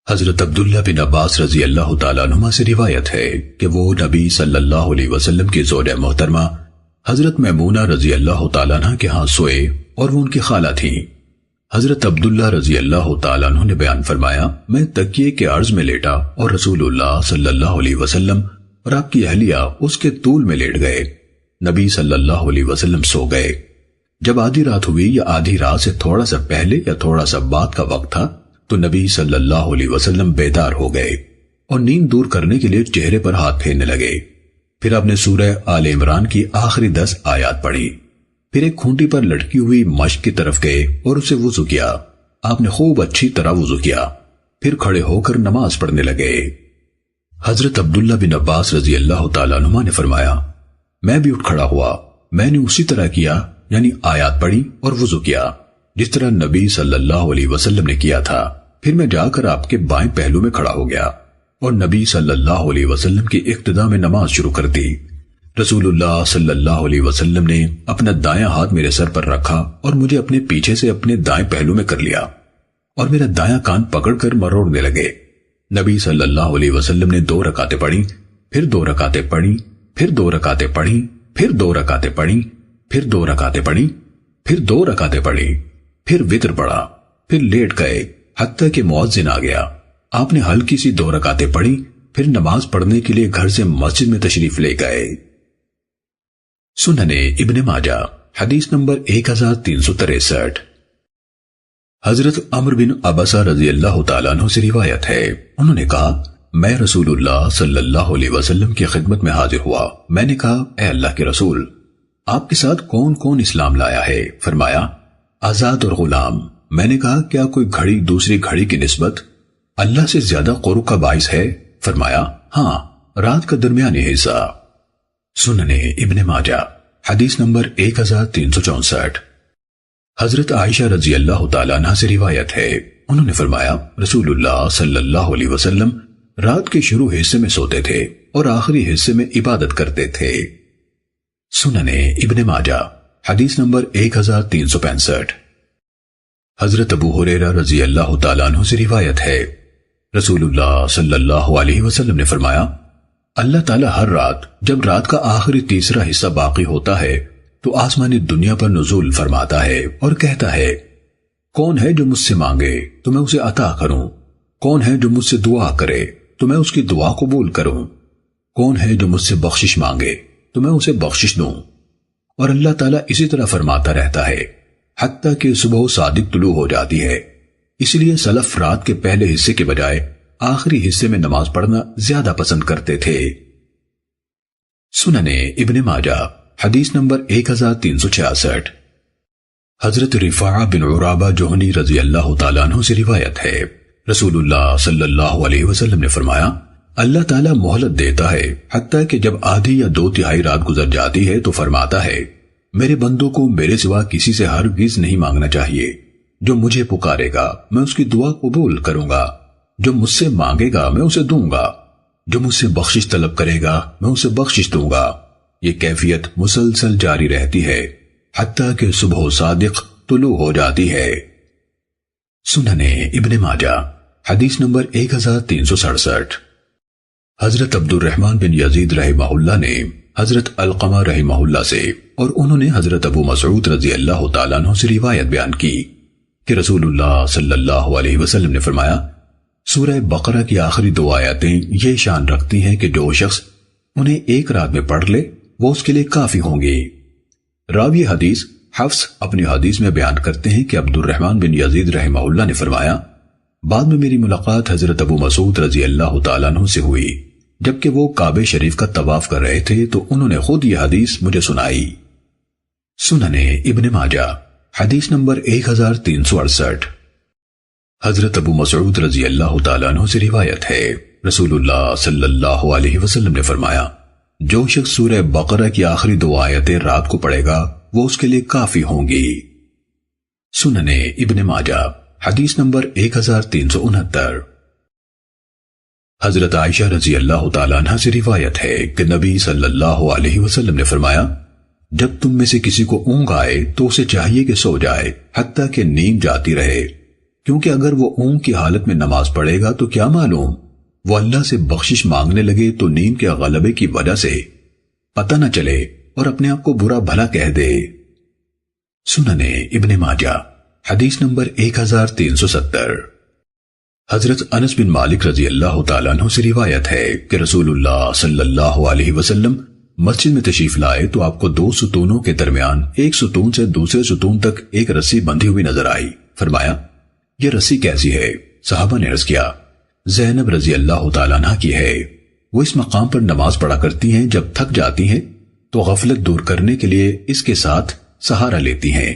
حضرت عبداللہ بن عباس رضی اللہ تعالیٰ عنہما سے روایت ہے کہ وہ نبی صلی اللہ علیہ وسلم کی زوجہ محترمہ حضرت میمونہ رضی اللہ تعالیٰ عنہ کے ہاں سوئے اور وہ ان کی خالہ تھیں۔ حضرت عبداللہ رضی اللہ تعالیٰ عنہ نے بیان فرمایا میں تکیے کے عرض میں لیٹا اور رسول اللہ صلی اللہ علیہ وسلم اور آپ کی اہلیہ اس کے طول میں لیٹ گئے۔ نبی صلی اللہ علیہ وسلم سو گئے۔ جب آدھی رات ہوئی یا آدھی رات سے تھوڑا سا پہلے یا تھوڑا سا بعد کا وقت تھا تو نبی صلی اللہ علیہ وسلم بیدار ہو گئے اور نیند دور کرنے کے لیے چہرے پر ہاتھ پھیرنے لگے۔ پھر آپ نے سورہ آل عمران کی آخری 10 آیات پڑھی، پھر ایک کھونٹی پر لٹکی ہوئی مشک کی طرف گئے اور اسے وضو کیا۔ آپ نے خوب اچھی طرح وضو کیا، پھر کھڑے ہو کر نماز پڑھنے لگے۔ حضرت عبداللہ بن عباس رضی اللہ تعالیٰ عنہما نے فرمایا میں بھی اٹھ کھڑا ہوا، میں نے اسی طرح کیا، یعنی آیات پڑھی اور وضو کیا جس طرح نبی صلی اللہ علیہ وسلم نے کیا تھا۔ پھر میں جا کر آپ کے بائیں پہلو میں کھڑا ہو گیا اور نبی صلی اللہ علیہ وسلم کی اقتدا میں نماز شروع کر دی۔ رسول اللہ صلی اللہ علیہ وسلم نے اپنا دایاں ہاتھ میرے سر پر رکھا اور مجھے اپنے پیچھے سے اپنے دائیں پہلو میں کر لیا اور میرا دایاں کان پکڑ کر مروڑنے لگے۔ نبی صلی اللہ علیہ وسلم نے 2 رکعتیں پڑھی، پھر 2 رکعتیں پڑھی، پھر 2 رکعتیں پڑھی، پھر 2 رکعتیں پڑھی، پھر 2 رکعتیں پڑھی، پھر 2 رکعتیں پڑھی، پھر وتر پڑھا، پھر لیٹ گئے حتیٰ کہ مؤذن آ گیا۔ آپ نے ہلکی سی 2 رکعتیں پڑھی، پھر نماز پڑھنے کے لیے گھر سے مسجد میں تشریف لے گئے۔ سننے ابن ماجہ حدیث نمبر 1363۔ حضرت عمرو بن عبسہ رضی اللہ تعالیٰ عنہ سے روایت ہے، انہوں نے کہا میں رسول اللہ صلی اللہ علیہ وسلم کی خدمت میں حاضر ہوا۔ میں نے کہا اے اللہ کے رسول، آپ کے ساتھ کون کون اسلام لایا ہے؟ فرمایا آزاد اور غلام۔ میں نے کہا کیا کوئی گھڑی دوسری گھڑی کی نسبت اللہ سے زیادہ قرب کا باعث ہے؟ فرمایا ہاں، رات کا درمیانی حصہ۔ سننے ابن ماجہ حدیث نمبر 1364۔ حضرت عائشہ رضی اللہ تعالیٰ عنہ سے روایت ہے، انہوں نے فرمایا رسول اللہ صلی اللہ علیہ وسلم رات کے شروع حصے میں سوتے تھے اور آخری حصے میں عبادت کرتے تھے۔ سننے ابن ماجہ حدیث نمبر 1365۔ حضرت ابو ہریرہ رضی اللہ تعالیٰ عنہ سے روایت ہے رسول اللہ صلی اللہ علیہ وسلم نے فرمایا، اللہ تعالیٰ ہر رات جب رات کا آخری تیسرا حصہ باقی ہوتا ہے تو آسمانی دنیا پر نزول فرماتا ہے اور کہتا ہے، کون ہے جو مجھ سے مانگے تو میں اسے عطا کروں، کون ہے جو مجھ سے دعا کرے تو میں اس کی دعا قبول کروں، کون ہے جو مجھ سے بخشش مانگے تو میں اسے بخشش دوں۔ اور اللہ تعالیٰ اسی طرح فرماتا رہتا ہے حتیٰ کہ صبح صادق طلوع ہو جاتی ہے۔ اس لیے سلف رات کے پہلے حصے کے بجائے آخری حصے میں نماز پڑھنا زیادہ پسند کرتے تھے۔ سنن ابن ماجہ حدیث نمبر 1366۔ حضرت رفاعہ بن عرابہ جوہنی رضی اللہ تعالیٰ عنہ سے روایت ہے، رسول اللہ صلی اللہ علیہ وسلم نے فرمایا، اللہ تعالیٰ مہلت دیتا ہے حتیٰ کہ جب آدھی یا 2/3 رات گزر جاتی ہے تو فرماتا ہے، میرے بندوں کو میرے سوا کسی سے ہرگز نہیں مانگنا چاہیے، جو مجھے پکارے گا میں اس کی دعا قبول کروں گا، جو مجھ سے مانگے گا میں اسے دوں گا، جو مجھ سے بخشش طلب کرے گا میں اسے بخشش دوں گا۔ یہ کیفیت مسلسل جاری رہتی ہے حتیٰ کہ صبح صادق طلوع ہو جاتی ہے۔ سنن ابن ماجہ حدیث نمبر 1367۔ حضرت عبد الرحمن بن یزید رحمہ اللہ نے حضرت علقمہ رحمہ اللہ سے اور انہوں نے حضرت ابو مسعود رضی اللہ تعالیٰ عنہ سے روایت بیان کی کہ رسول اللہ صلی اللہ علیہ وسلم نے فرمایا، سورہ بقرہ کی آخری 2 آیاتیں یہ شان رکھتی ہیں کہ جو شخص انہیں ایک رات میں پڑھ لے وہ اس کے لیے کافی ہوں گی۔ راوی حدیث حفص اپنی حدیث میں بیان کرتے ہیں کہ عبد الرحمن بن یزید رحمہ اللہ نے فرمایا، بعد میں میری ملاقات حضرت ابو مسعود رضی اللہ تعالیٰ عنہ سے ہوئی، جبکہ وہ کعبہ شریف کا طواف کر رہے تھے تو انہوں نے خود یہ حدیث مجھے سنائی۔ سنن ابن ماجہ حدیث نمبر 1368۔ حضرت ابو مسعود رضی اللہ تعالیٰ عنہ سے روایت ہے، رسول اللہ صلی اللہ علیہ وسلم نے فرمایا، جو شخص سورہ بقرہ کی آخری 2 آیتیں رات کو پڑھے گا وہ اس کے لیے کافی ہوں گی۔ سنن ابن ماجہ حدیث نمبر 1369۔ حضرت عائشہ رضی اللہ تعالیٰ عنہ سے روایت ہے کہ نبی صلی اللہ علیہ وسلم نے فرمایا، جب تم میں سے کسی کو اونگ آئے تو اسے چاہیے کہ سو جائے حتیٰ کہ نیند جاتی رہے، کیونکہ اگر وہ اونگ کی حالت میں نماز پڑھے گا تو کیا معلوم وہ اللہ سے بخشش مانگنے لگے تو نیند کے غلبے کی وجہ سے پتہ نہ چلے اور اپنے آپ کو برا بھلا کہہ دے۔ سنن ابن ماجہ حدیث نمبر 1370۔ حضرت انس بن مالک رضی اللہ تعالیٰ عنہ سے روایت ہے کہ رسول اللہ صلی اللہ علیہ وسلم مسجد میں تشریف لائے تو آپ کو 2 ستونوں کے درمیان ایک ستون سے دوسرے ستون تک ایک رسی بندھی ہوئی نظر آئی۔ فرمایا، یہ رسی کیسی ہے؟ صحابہ نے عرض کیا، زینب رضی اللہ تعالیٰ عنہ کی ہے، وہ اس مقام پر نماز پڑھا کرتی ہیں، جب تھک جاتی ہیں تو غفلت دور کرنے کے لیے اس کے ساتھ سہارا لیتی ہیں۔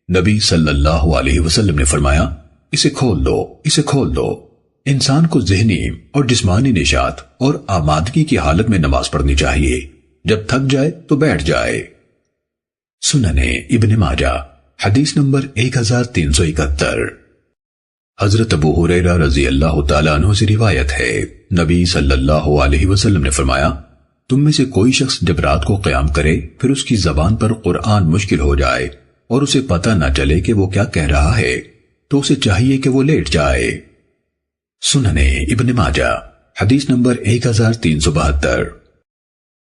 نبی صلی اللہ علیہ وسلم نے فرمایا، اسے کھول دو، اسے کھول دو۔ انسان کو ذہنی اور جسمانی نشاط اور آمادگی کی حالت میں نماز پڑھنی چاہیے، جب تھک جائے تو بیٹھ جائے۔ سنن ابن ماجہ حدیث نمبر 1371۔ حضرت ابو ہریرہ رضی اللہ تعالیٰ عنہ سے روایت ہے، نبی صلی اللہ علیہ وسلم نے فرمایا، تم میں سے کوئی شخص جب رات کو قیام کرے پھر اس کی زبان پر قرآن مشکل ہو جائے اور اسے پتہ نہ چلے کہ وہ کیا کہہ رہا ہے تو اسے چاہیے کہ وہ لیٹ جائے۔ سنن ابن ماجہ حدیث نمبر 1372۔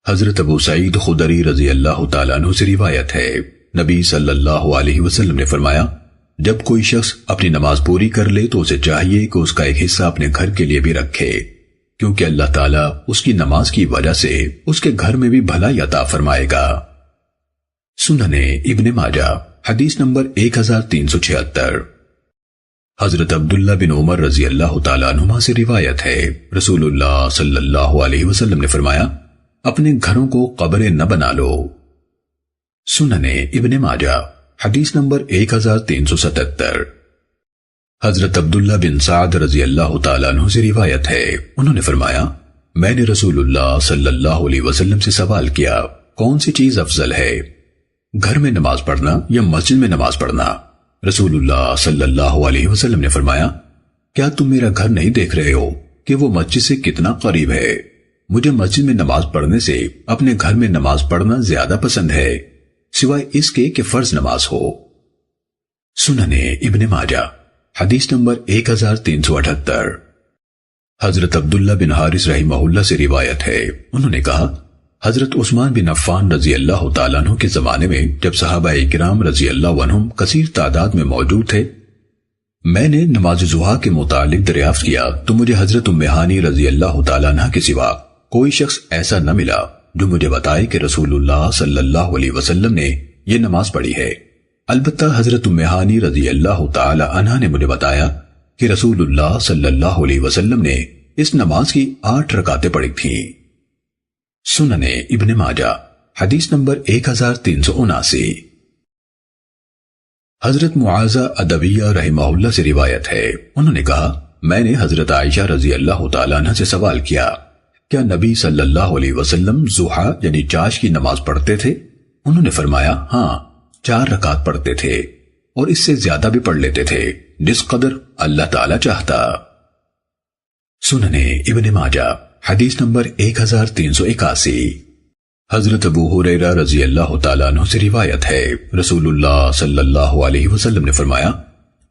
حضرت ابو سعید خدری رضی اللہ تعالیٰ عنہ سے روایت ہے، نبی صلی اللہ علیہ وسلم نے فرمایا، جب کوئی شخص اپنی نماز پوری کر لے تو اسے چاہیے کہ اس کا ایک حصہ اپنے گھر کے لیے بھی رکھے، کیونکہ اللہ تعالیٰ اس کی نماز کی وجہ سے اس کے گھر میں بھی بھلائی عطا فرمائے گا۔ سنن ابن ماجہ حدیث نمبر 1376۔ حضرت عبداللہ بن عمر رضی اللہ تعالیٰ عنہما سے روایت ہے، رسول اللہ صلی اللہ علیہ وسلم نے فرمایا، اپنے گھروں کو قبریں نہ بنا لو۔ سنن ابن ماجہ حدیث نمبر 1377۔ حضرت عبداللہ بن سعد رضی اللہ تعالیٰ عنہ سے روایت ہے، انہوں نے فرمایا، میں نے رسول اللہ صلی اللہ علیہ وسلم سے سوال کیا، کون سی چیز افضل ہے، گھر میں نماز پڑھنا یا مسجد میں نماز پڑھنا؟ رسول اللہ صلی اللہ علیہ وسلم نے فرمایا، کیا تم میرا گھر نہیں دیکھ رہے ہو کہ وہ مسجد سے کتنا قریب ہے؟ مجھے مسجد میں نماز پڑھنے سے اپنے گھر میں نماز پڑھنا زیادہ پسند ہے، سوائے اس کے کہ فرض نماز ہو۔ سنن ابن ماجہ حدیث نمبر 1378۔ حضرت عبداللہ بن حارث رحمہ اللہ سے روایت ہے، انہوں نے کہا حضرت عثمان بن عفان رضی اللہ تعالیٰ عنہ کے زمانے میں جب صحابہ کرام رضی اللہ عنہم کثیر تعداد میں موجود تھے، میں نے نماز ضحیٰ کے متعلق دریافت کیا تو مجھے حضرت ام ہانی رضی اللہ تعالیٰ عنہ کے سوا کوئی شخص ایسا نہ ملا جو مجھے بتائے کہ رسول اللہ صلی اللہ علیہ وسلم نے یہ نماز پڑھی ہے۔ البتہ حضرت ام ہانی رضی اللہ تعالی عنہ نے مجھے بتایا کہ رسول اللہ صلی اللہ علیہ وسلم نے اس نماز کی 8 رکعتیں پڑھی تھیں۔ سنن ابن ماجہ حدیث نمبر 1379۔ حضرت معاذہ ادویہ رحمہ اللہ سے روایت ہے، انہوں نے کہا میں نے حضرت عائشہ رضی اللہ تعالیٰ عنہ سے سوال کیا کیا نبی صلی اللہ علیہ وسلم ضحیٰ یعنی چاش کی نماز پڑھتے تھے؟ انہوں نے فرمایا ہاں 4 رکعت پڑھتے تھے اور اس سے زیادہ بھی پڑھ لیتے تھے جس قدر اللہ تعالیٰ چاہتا۔ سنن ابن ماجہ حدیث نمبر 1381۔ حضرت ابو ہریرہ رضی اللہ تعالیٰ عنہ سے روایت ہے، رسول اللہ صلی اللہ علیہ وسلم نے فرمایا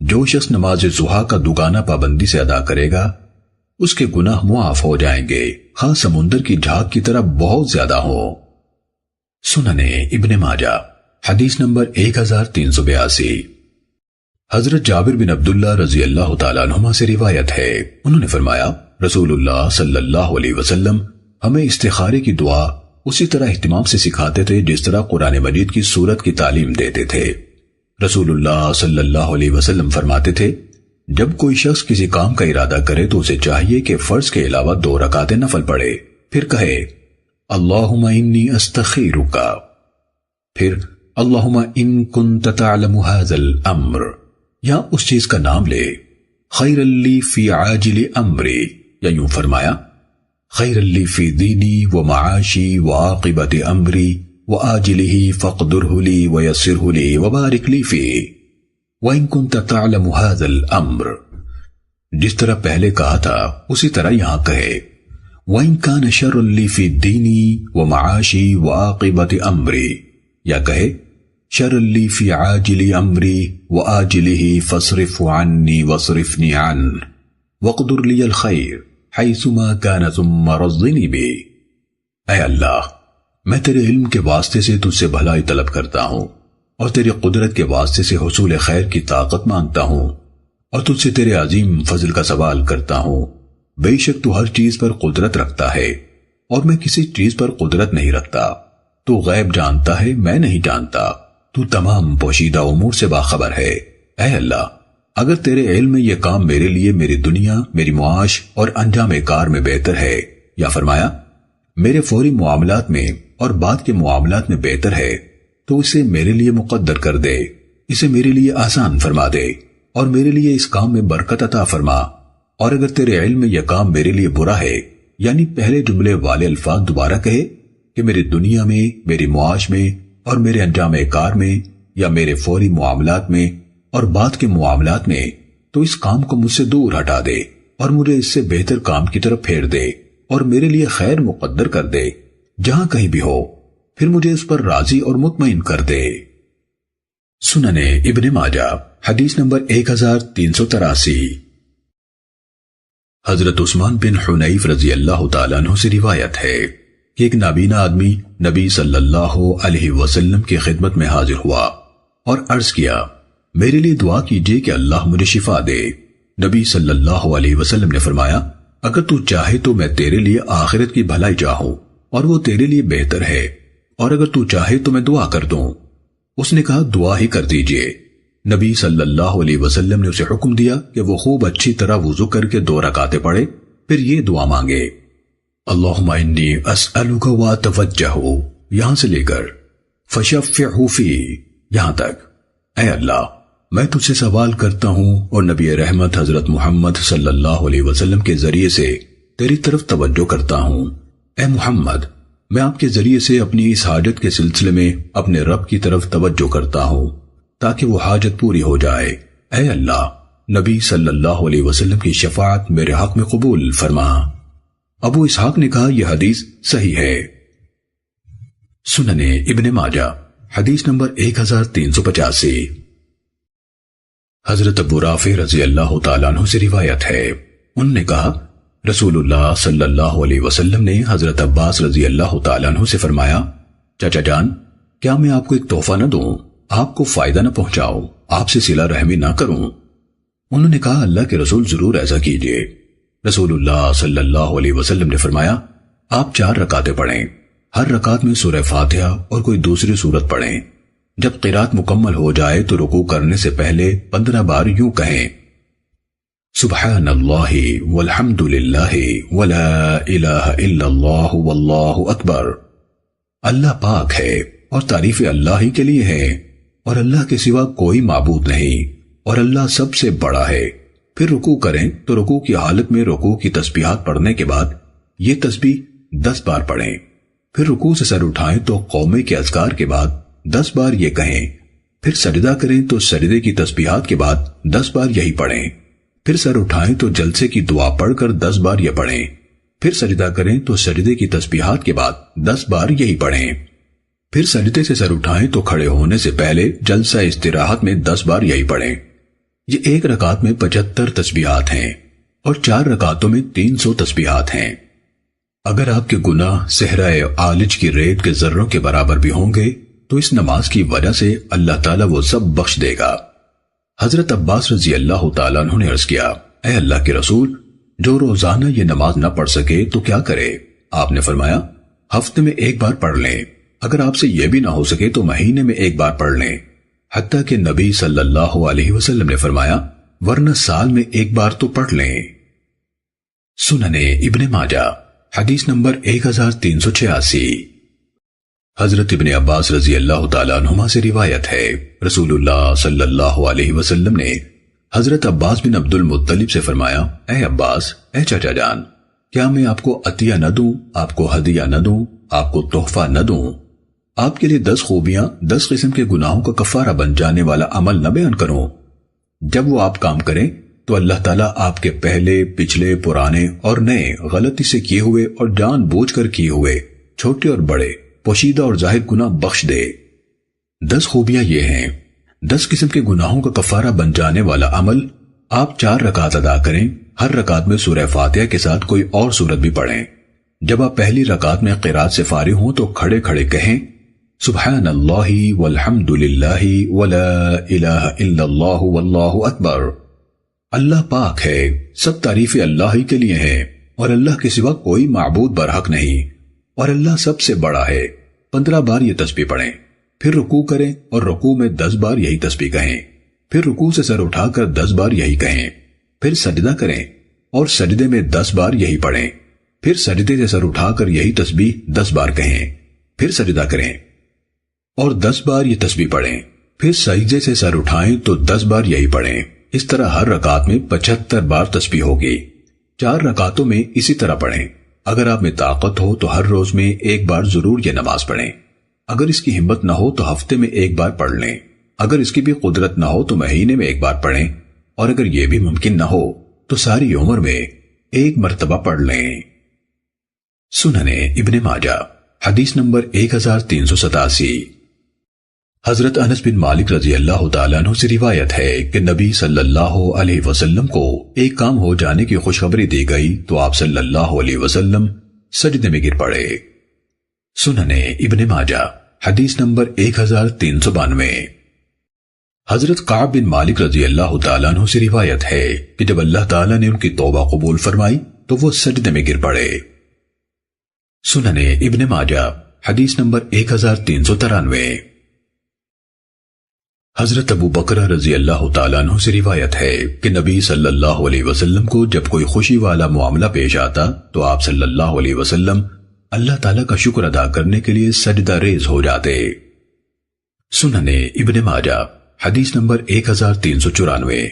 جو شخص نماز ضحیٰ کا دوگانہ پابندی سے ادا کرے گا اس کے گناہ معاف ہو جائیں گے، خواہ سمندر کی جھاگ کی طرح بہت زیادہ ہو۔ سنن ابن ماجہ حدیث نمبر 1382۔ حضرت جابر بن عبداللہ رضی اللہ تعالیٰ عنہما سے روایت ہے، انہوں نے فرمایا رسول اللہ صلی اللہ علیہ وسلم ہمیں استخارے کی دعا اسی طرح اہتمام سے سکھاتے تھے جس طرح قرآن مجید کی سورت کی تعلیم دیتے تھے۔ رسول اللہ صلی اللہ علیہ وسلم فرماتے تھے جب کوئی شخص کسی کام کا ارادہ کرے تو اسے چاہیے کہ فرض کے علاوہ 2 رکعتیں نفل پڑھے، پھر کہے اللہم انی استخیرک، پھر اللہم ان کنت تعلم ھذا الامر، یا اس چیز کا نام لے خیر لی فی عاجل امری، یا یوں فرمایا خیر لی فی دینی و معاشی و عاقبت امری و آجلہ فقدرہ لی و یسرہ لی و بارک لی فی، وَإِن كُنْتَ تَعْلَمُ هَذَا الْأَمْرِ، جس طرح پہلے کہا تھا اسی طرح یہاں کہے وَإِن كَانَ شَرٌ لِّي فِي الدِّينِ وَمَعَاشِي وَعَاقِبَةِ أَمْرِي، یا کہے شَرٌ لِّي فِي عَاجِلِ أَمْرِي وَآجِلِهِ فَاصْرِفْهُ عَنِّي وَاصْرِفْنِي عَنْهُ وَاقْدُرْ لِيَ الْخَيْرَ حَيْثُمَا كَانَ ثُمَّ رَزِّنِي بِهِ، اے اللہ میں تیرے علم کے واسطے سے تجھ سے بھلائی طلب کرتا ہوں اور تیری قدرت کے واسطے سے حصول خیر کی طاقت مانگتا ہوں اور تجھ سے تیرے عظیم فضل کا سوال کرتا ہوں، بے شک تو ہر چیز پر قدرت رکھتا ہے اور میں کسی چیز پر قدرت نہیں رکھتا، تو غیب جانتا ہے میں نہیں جانتا، تو تمام پوشیدہ امور سے باخبر ہے۔ اے اللہ اگر تیرے علم میں یہ کام میرے لیے میری دنیا، میری معاش اور انجام کار میں بہتر ہے، یا فرمایا میرے فوری معاملات میں اور بعد کے معاملات میں بہتر ہے تو اسے میرے لیے مقدر کر دے، اسے میرے لیے آسان فرما دے اور میرے لیے اس کام میں برکت عطا فرما، اور اگر تیرے علم میں یہ کام میرے لیے برا ہے، یعنی پہلے جملے والے الفاظ دوبارہ کہے کہ میری دنیا میں، میری معاش میں اور میرے انجام کار میں، یا میرے فوری معاملات میں اور بعد کے معاملات میں، تو اس کام کو مجھ سے دور ہٹا دے اور مجھے اس سے بہتر کام کی طرف پھیر دے اور میرے لیے خیر مقدر کر دے جہاں کہیں بھی ہو، پھر مجھے اس پر راضی اور مطمئن کر دے۔ سنن ابن ماجہ حدیث نمبر 1383۔ حضرت عثمان بن حنیف رضی اللہ تعالیٰ عنہ سے روایت ہے کہ ایک نابینا آدمی نبی صلی اللہ علیہ وسلم کی خدمت میں حاضر ہوا اور عرض کیا میرے لیے دعا کیجئے کہ اللہ مجھے شفا دے۔ نبی صلی اللہ علیہ وسلم نے فرمایا اگر تو چاہے تو میں تیرے لیے آخرت کی بھلائی چاہوں اور وہ تیرے لیے بہتر ہے، اور اگر تو چاہے تو میں دعا کر دوں۔ اس نے کہا دعا ہی کر دیجئے۔ نبی صلی اللہ علیہ وسلم نے اسے حکم دیا کہ وہ خوب اچھی طرح وضو کر کے 2 رکعتیں پڑھے، پھر یہ دعا مانگے اللہم انی اسألک واتوجہ، یہاں سے لے کر فشفعہ فی یہاں تک، اے اللہ میں تجھ سے سوال کرتا ہوں اور نبی رحمت حضرت محمد صلی اللہ علیہ وسلم کے ذریعے سے تیری طرف توجہ کرتا ہوں، اے محمد میں آپ کے ذریعے سے اپنی اس حاجت کے سلسلے میں اپنے رب کی طرف توجہ کرتا ہوں تاکہ وہ حاجت پوری ہو جائے، اے اللہ نبی صلی اللہ علیہ وسلم کی شفاعت میرے حق میں قبول فرما۔ ابو اسحاق نے کہا یہ حدیث صحیح ہے۔ سنن ابن ماجہ حدیث نمبر 1385۔ حضرت ابو رافع رضی اللہ تعالیٰ عنہ سے روایت ہے، انہوں نے کہا رسول اللہ صلی اللہ علیہ وسلم نے حضرت عباس رضی اللہ تعالیٰ عنہ سے فرمایا، چچا جان، کیا میں آپ کو ایک تحفہ نہ دوں؟ آپ کو فائدہ نہ پہنچاؤں، آپ سے صلہ رحمی نہ کروں؟ انہوں نے کہا، اللہ کے رسول ضرور ایسا کیجئے۔ رسول اللہ صلی اللہ علیہ وسلم نے فرمایا، آپ 4 رکعتیں پڑھیں، ہر رکعت میں سورہ فاتحہ اور کوئی دوسری سورت پڑھیں۔ جب قرات مکمل ہو جائے تو رکوع کرنے سے پہلے 15 بار یوں کہیں، سبحان اللہ والحمد للہ ولا الہ الا اللہ واللہ اکبر۔ اللہ پاک ہے اور تعریف اللہ ہی کے لیے ہے، اور اللہ کے سوا کوئی معبود نہیں، اور اللہ سب سے بڑا ہے۔ پھر رکوع کریں تو رکوع کی حالت میں رکوع کی تسبیحات پڑھنے کے بعد یہ تسبیح 10 بار پڑھیں۔ پھر رکوع سے سر اٹھائیں تو قومے کے اذکار کے بعد 10 بار یہ کہیں۔ پھر سجدہ کریں تو سجدے کی تسبیحات کے بعد 10 بار یہی پڑھیں۔ پھر سر اٹھائیں تو جلسے کی دعا پڑھ کر 10 بار یہ پڑھیں۔ پھر سجدہ کریں تو سجدے کی تسبیحات کے بعد 10 بار یہی پڑھیں۔ پھر سجدے سے سر اٹھائیں تو کھڑے ہونے سے پہلے جلسہ استراحت میں 10 بار یہی پڑھیں۔ یہ ایک رکعت میں 75 تسبیحات ہیں اور 4 رکعتوں میں 300 تسبیحات ہیں۔ اگر آپ کے گناہ صحرائے عالج کی ریت کے ذروں کے برابر بھی ہوں گے تو اس نماز کی وجہ سے اللہ تعالیٰ وہ سب بخش دے گا۔ حضرت عباس رضی اللہ تعالیٰ عنہ نے عرض کیا، اے اللہ کے رسول، جو روزانہ یہ نماز نہ پڑھ سکے تو کیا کرے؟ آپ نے فرمایا، ہفتے میں 1 بار پڑھ لیں، اگر آپ سے یہ بھی نہ ہو سکے تو مہینے میں 1 بار پڑھ لیں۔ حتیٰ کہ نبی صلی اللہ علیہ وسلم نے فرمایا، ورنہ سال میں 1 بار تو پڑھ لیں۔ سنن ابن ماجہ حدیث نمبر 1386۔ حضرت ابن عباس رضی اللہ تعالیٰ عنہما سے روایت ہے، رسول اللہ صلی اللہ علیہ وسلم نے حضرت عباس بن عبد المطلب سے فرمایا، اے عباس، اے چچا جان، کیا میں آپ کو عطیہ نہ دوں، آپ کو ہدیہ نہ دوں، آپ کو تحفہ نہ دوں؟ آپ کے لیے 10 خوبیاں، 10 قسم کے گناہوں کا کفارہ بن جانے والا عمل نہ بیان کروں؟ جب وہ آپ کام کریں تو اللہ تعالیٰ آپ کے پہلے، پچھلے، پرانے اور نئے غلطی سے کیے ہوئے اور جان بوجھ کر کیے ہوئے چھوٹے اور بڑے، پوشیدہ اور ظاہر گناہ بخش دے۔ 10 خوبیاں یہ ہیں، 10 قسم کے گناہوں کا کفارہ بن جانے والا عمل، آپ 4 رکعت ادا کریں، ہر رکعت میں سورہ فاتحہ کے ساتھ کوئی اور سورت بھی پڑھیں۔ جب آپ پہلی رکعت میں قرات سے فارغ ہوں تو کھڑے کھڑے کہیں، سبحان اللہ والحمد للہ ولا الہ الا اللہ واللہ اکبر۔ اللہ پاک ہے، سب تعریفیں اللہ ہی کے لیے ہیں، اور اللہ کے سوا کوئی معبود برحق نہیں، اور اللہ سب سے بڑا ہے۔ 15 بار یہ تسبیح پڑھیں، پھر رکوع کریں اور رکوع میں 10 بار یہی تسبیح کہیں، پھر رکوع سے سر اٹھا کر 10 بار یہی کہیں، پھر سجدہ کریں اور سجدے میں 10 بار یہی پڑھیں، پھر سجدے سے سر اٹھا کر یہی تسبیح 10 بار کہیں، پھر سجدہ کریں اور 10 بار یہ تسبیح پڑھیں، پھر سجدے سے سر اٹھائیں تو 10 بار یہی پڑھیں۔ اس طرح ہر رکعت میں 75 بار تسبیح ہوگی۔ 4 رکعتوں میں اسی طرح پڑھیں۔ اگر آپ میں طاقت ہو تو ہر روز میں 1 بار ضرور یہ نماز پڑھیں۔ اگر اس کی ہمت نہ ہو تو ہفتے میں 1 بار پڑھ لیں۔ اگر اس کی بھی قدرت نہ ہو تو مہینے میں 1 بار پڑھیں، اور اگر یہ بھی ممکن نہ ہو تو ساری عمر میں 1 مرتبہ پڑھ لیں۔ سنن ابن ماجہ حدیث نمبر 1387۔ حضرت انس بن مالک رضی اللہ تعالیٰ عنہ سے روایت ہے کہ نبی صلی اللہ علیہ وسلم کو ایک کام ہو جانے کی خوشخبری دی گئی تو آپ صلی اللہ علیہ وسلم سجدے میں گر پڑے۔ سنن ابن ماجہ حدیث نمبر 1392۔ حضرت قعب بن مالک رضی اللہ تعالیٰ عنہ سے روایت ہے کہ جب اللہ تعالیٰ نے ان کی توبہ قبول فرمائی تو وہ سجدے میں گر پڑے۔ سنن ابن ماجہ حدیث نمبر 1393۔ حضرت ابو بکر رضی اللہ تعالیٰ عنہ سے روایت ہے کہ نبی صلی اللہ علیہ وسلم کو جب کوئی خوشی والا معاملہ پیش آتا تو آپ صلی اللہ علیہ وسلم اللہ تعالیٰ کا شکر ادا کرنے کے لیے سجدہ ریز ہو جاتے۔ سنن ابن ماجہ حدیث نمبر 1394۔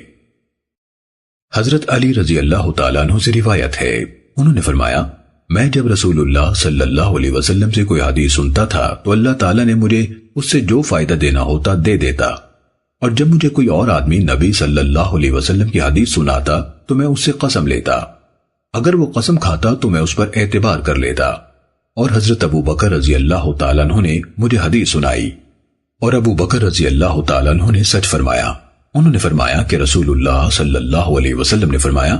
حضرت علی رضی اللہ تعالیٰ عنہ سے روایت ہے، انہوں نے فرمایا، میں جب رسول اللہ صلی اللہ علیہ وسلم سے کوئی حدیث سنتا تھا تو اللہ تعالیٰ نے مجھے اس سے جو فائدہ دینا ہوتا دے دیتا، اور جب مجھے کوئی اور آدمی نبی صلی اللہ علیہ وسلم کی حدیث سناتا تو میں اس سے قسم لیتا، اگر وہ قسم کھاتا تو میں اس پر اعتبار کر لیتا۔ اور حضرت ابو بکر رضی اللہ تعالیٰ عنہ نے مجھے حدیث سنائی، اور ابو بکر رضی اللہ تعالیٰ عنہ نے سچ فرمایا۔ انہوں نے فرمایا کہ رسول اللہ صلی اللہ علیہ وسلم نے فرمایا،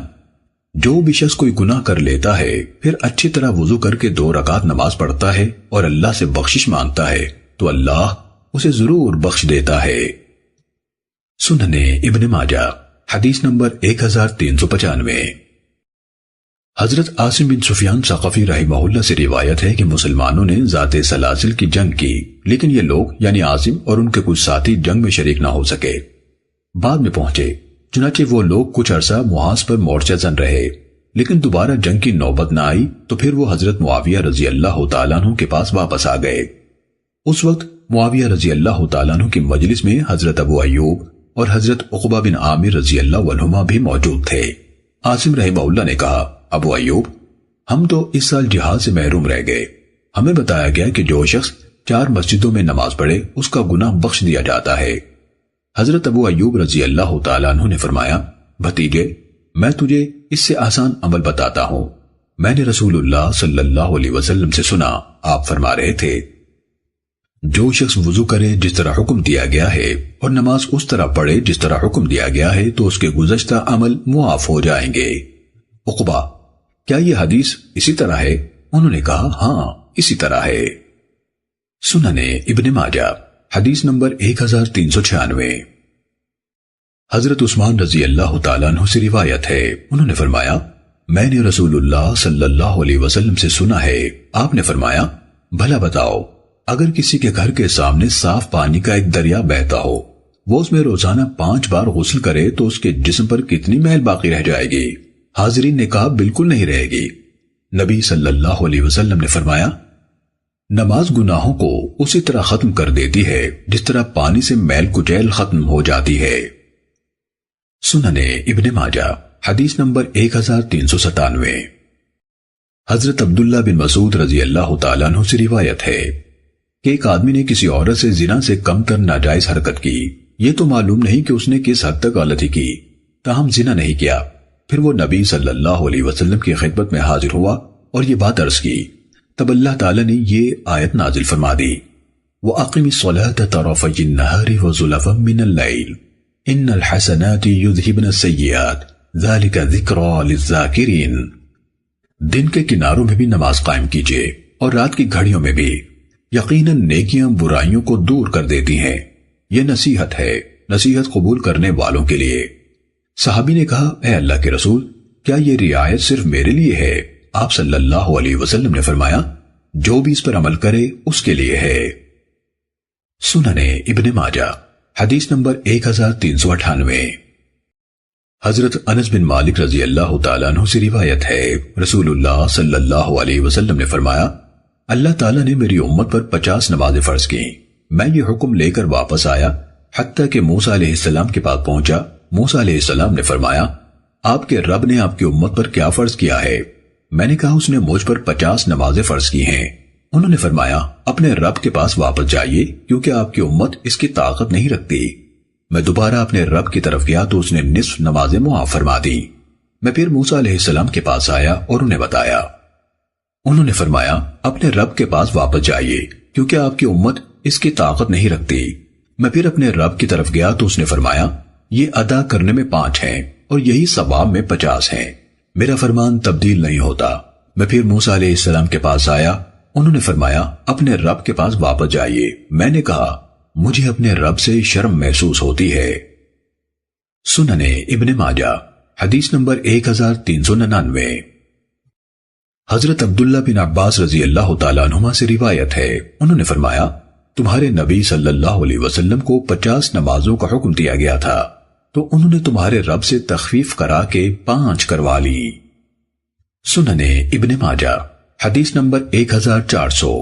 جو بھی شخص کوئی گناہ کر لیتا ہے پھر اچھی طرح وضو کر کے 2 رکعت نماز پڑھتا ہے اور اللہ سے بخشش مانگتا ہے تو اللہ اسے ضرور بخش دیتا ہے۔ سنن ابن ماجہ حدیث نمبر 1395۔ حضرت عاصم بن سفیان ثقفی رحمہ اللہ سے روایت ہے کہ مسلمانوں نے ذات سلاسل کی جنگ کی، لیکن یہ لوگ یعنی عاصم اور ان کے کچھ ساتھی جنگ میں شریک نہ ہو سکے، بعد میں پہنچے۔ چنانچہ وہ لوگ کچھ عرصہ محاذ پر مورچہ زن رہے، لیکن دوبارہ جنگ کی نوبت نہ آئی تو پھر وہ حضرت معاویہ رضی اللہ تعالیٰ عنہ کے پاس واپس آ گئے۔ اس وقت معاویہ رضی اللہ تعالیٰ عنہ کی مجلس میں حضرت ابو ایوب اور حضرت عقبہ بن عامر رضی اللہ عنہما بھی موجود تھے۔ عاصم رحمہ اللہ نے کہا، ابو ایوب، ہم تو اس سال جہاد سے محروم رہ گئے، ہمیں بتایا گیا کہ جو شخص 4 مسجدوں میں نماز پڑھے اس کا گناہ بخش دیا جاتا ہے۔ حضرت ابو ایوب رضی اللہ تعالیٰ عنہ نے فرمایا، بھتیجے، میں تجھے اس سے آسان عمل بتاتا ہوں۔ میں نے رسول اللہ صلی اللہ علیہ وسلم سے سنا، آپ فرما رہے تھے، جو شخص وضو کرے جس طرح حکم دیا گیا ہے اور نماز اس طرح پڑھے جس طرح حکم دیا گیا ہے تو اس کے گزشتہ عمل معاف ہو جائیں گے۔ عقبہ، کیا یہ حدیث اسی طرح ہے؟ انہوں نے کہا، ہاں اسی طرح ہے۔ سنن ابن ماجہ حدیث نمبر 1396۔ حضرت عثمان رضی اللہ تعالیٰ عنہ سے روایت ہے، انہوں نے فرمایا، میں نے رسول اللہ صلی اللہ علیہ وسلم سے سنا ہے، آپ نے فرمایا، بھلا بتاؤ، اگر کسی کے گھر کے سامنے صاف پانی کا ایک دریا بہتا ہو، وہ اس میں روزانہ 5 بار غسل کرے تو اس کے جسم پر کتنی میل باقی رہ جائے گی؟ حاضرین نے کہا، بالکل نہیں رہے گی۔ نبی صلی اللہ علیہ وسلم نے فرمایا، نماز گناہوں کو اسی طرح ختم کر دیتی ہے جس طرح پانی سے میل کچیل ختم ہو جاتی ہے۔ سنن ابن ماجہ حدیث نمبر 1397۔ حضرت عبداللہ بن مسعود رضی اللہ تعالیٰ عنہ سے روایت ہے کہ ایک آدمی نے کسی عورت سے زنا سے کم تر ناجائز حرکت کی، یہ تو معلوم نہیں کہ اس نے کس حد تک غلطی کی، تاہم زنا نہیں کیا۔ پھر وہ نبی صلی اللہ علیہ وسلم کی خدمت میں حاضر ہوا اور یہ بات عرض کی، تب اللہ تعالیٰ نے یہ آیت نازل فرما دی، وَأَقِمِ الصَّلَاةَ طَرَفَيِ النَّهَارِ وَزُلَفًا مِّنَ اللَّيْلِ إِنَّ الْحَسَنَاتِ يُذْهِبْنَ السَّيِّئَاتِ ذَلِكَ ذِكْرَىٰ لِلذَّاكِرِينَ۔ دن کے کناروں میں بھی نماز قائم کیجیے اور رات کی گھڑیوں میں بھی، یقیناً نیکیاں برائیوں کو دور کر دیتی ہیں۔ یہ نصیحت ہے، نصیحت قبول کرنے والوں کے لیے۔ صحابی نے کہا، اے اللہ کے رسول، کیا یہ رعایت صرف میرے لیے ہے؟ آپ صلی اللہ علیہ وسلم نے فرمایا، جو بھی اس پر عمل کرے اس کے لیے ہے۔ سنن ابن ماجہ حدیث نمبر 1398۔ حضرت انس بن مالک رضی اللہ تعالیٰ عنہ سے روایت ہے، رسول اللہ صلی اللہ علیہ وسلم نے فرمایا، اللہ تعالیٰ نے میری امت پر 50 نمازیں فرض کی۔ میں یہ حکم لے کر واپس آیا حتیٰ کہ موسیٰ علیہ السلام کے پاس پہنچا۔ موسیٰ علیہ السلام نے فرمایا، آپ کے رب نے آپ کی امت پر کیا فرض کیا ہے؟ میں نے کہا، اس نے مجھ پر 50 نمازیں فرض کی ہیں۔ انہوں نے فرمایا، اپنے رب کے پاس واپس جائیے کیونکہ آپ کی امت اس کی طاقت نہیں رکھتی۔ میں دوبارہ اپنے رب کی طرف گیا تو اس نے نصف نمازیں معاف فرما دی۔ میں پھر موسیٰ علیہ السلام کے پاس آیا اور انہیں بتایا۔ انہوں نے فرمایا، اپنے رب کے پاس واپس جائیے کیونکہ آپ کی امت اس کی طاقت نہیں رکھتی۔ میں پھر اپنے رب کی طرف گیا تو اس نے فرمایا، یہ ادا کرنے میں 5 ہیں اور یہی ثواب میں 50 ہیں۔ میرا فرمان تبدیل نہیں ہوتا۔ میں پھر موسیٰ علیہ السلام کے پاس آیا، انہوں نے فرمایا، اپنے رب کے پاس واپس جائیے۔ میں نے کہا، مجھے اپنے رب سے شرم محسوس ہوتی ہے۔ سنن ابن ماجہ حدیث نمبر 1399۔ حضرت عبداللہ بن عباس رضی اللہ تعالیٰ عنہما سے روایت ہے، انہوں نے فرمایا، تمہارے نبی صلی اللہ علیہ وسلم کو 50 نمازوں کا حکم دیا گیا تھا تو انہوں نے تمہارے رب سے تخفیف کرا کے 5 کروا لی۔ سنن ابن ماجہ حدیث نمبر 1400۔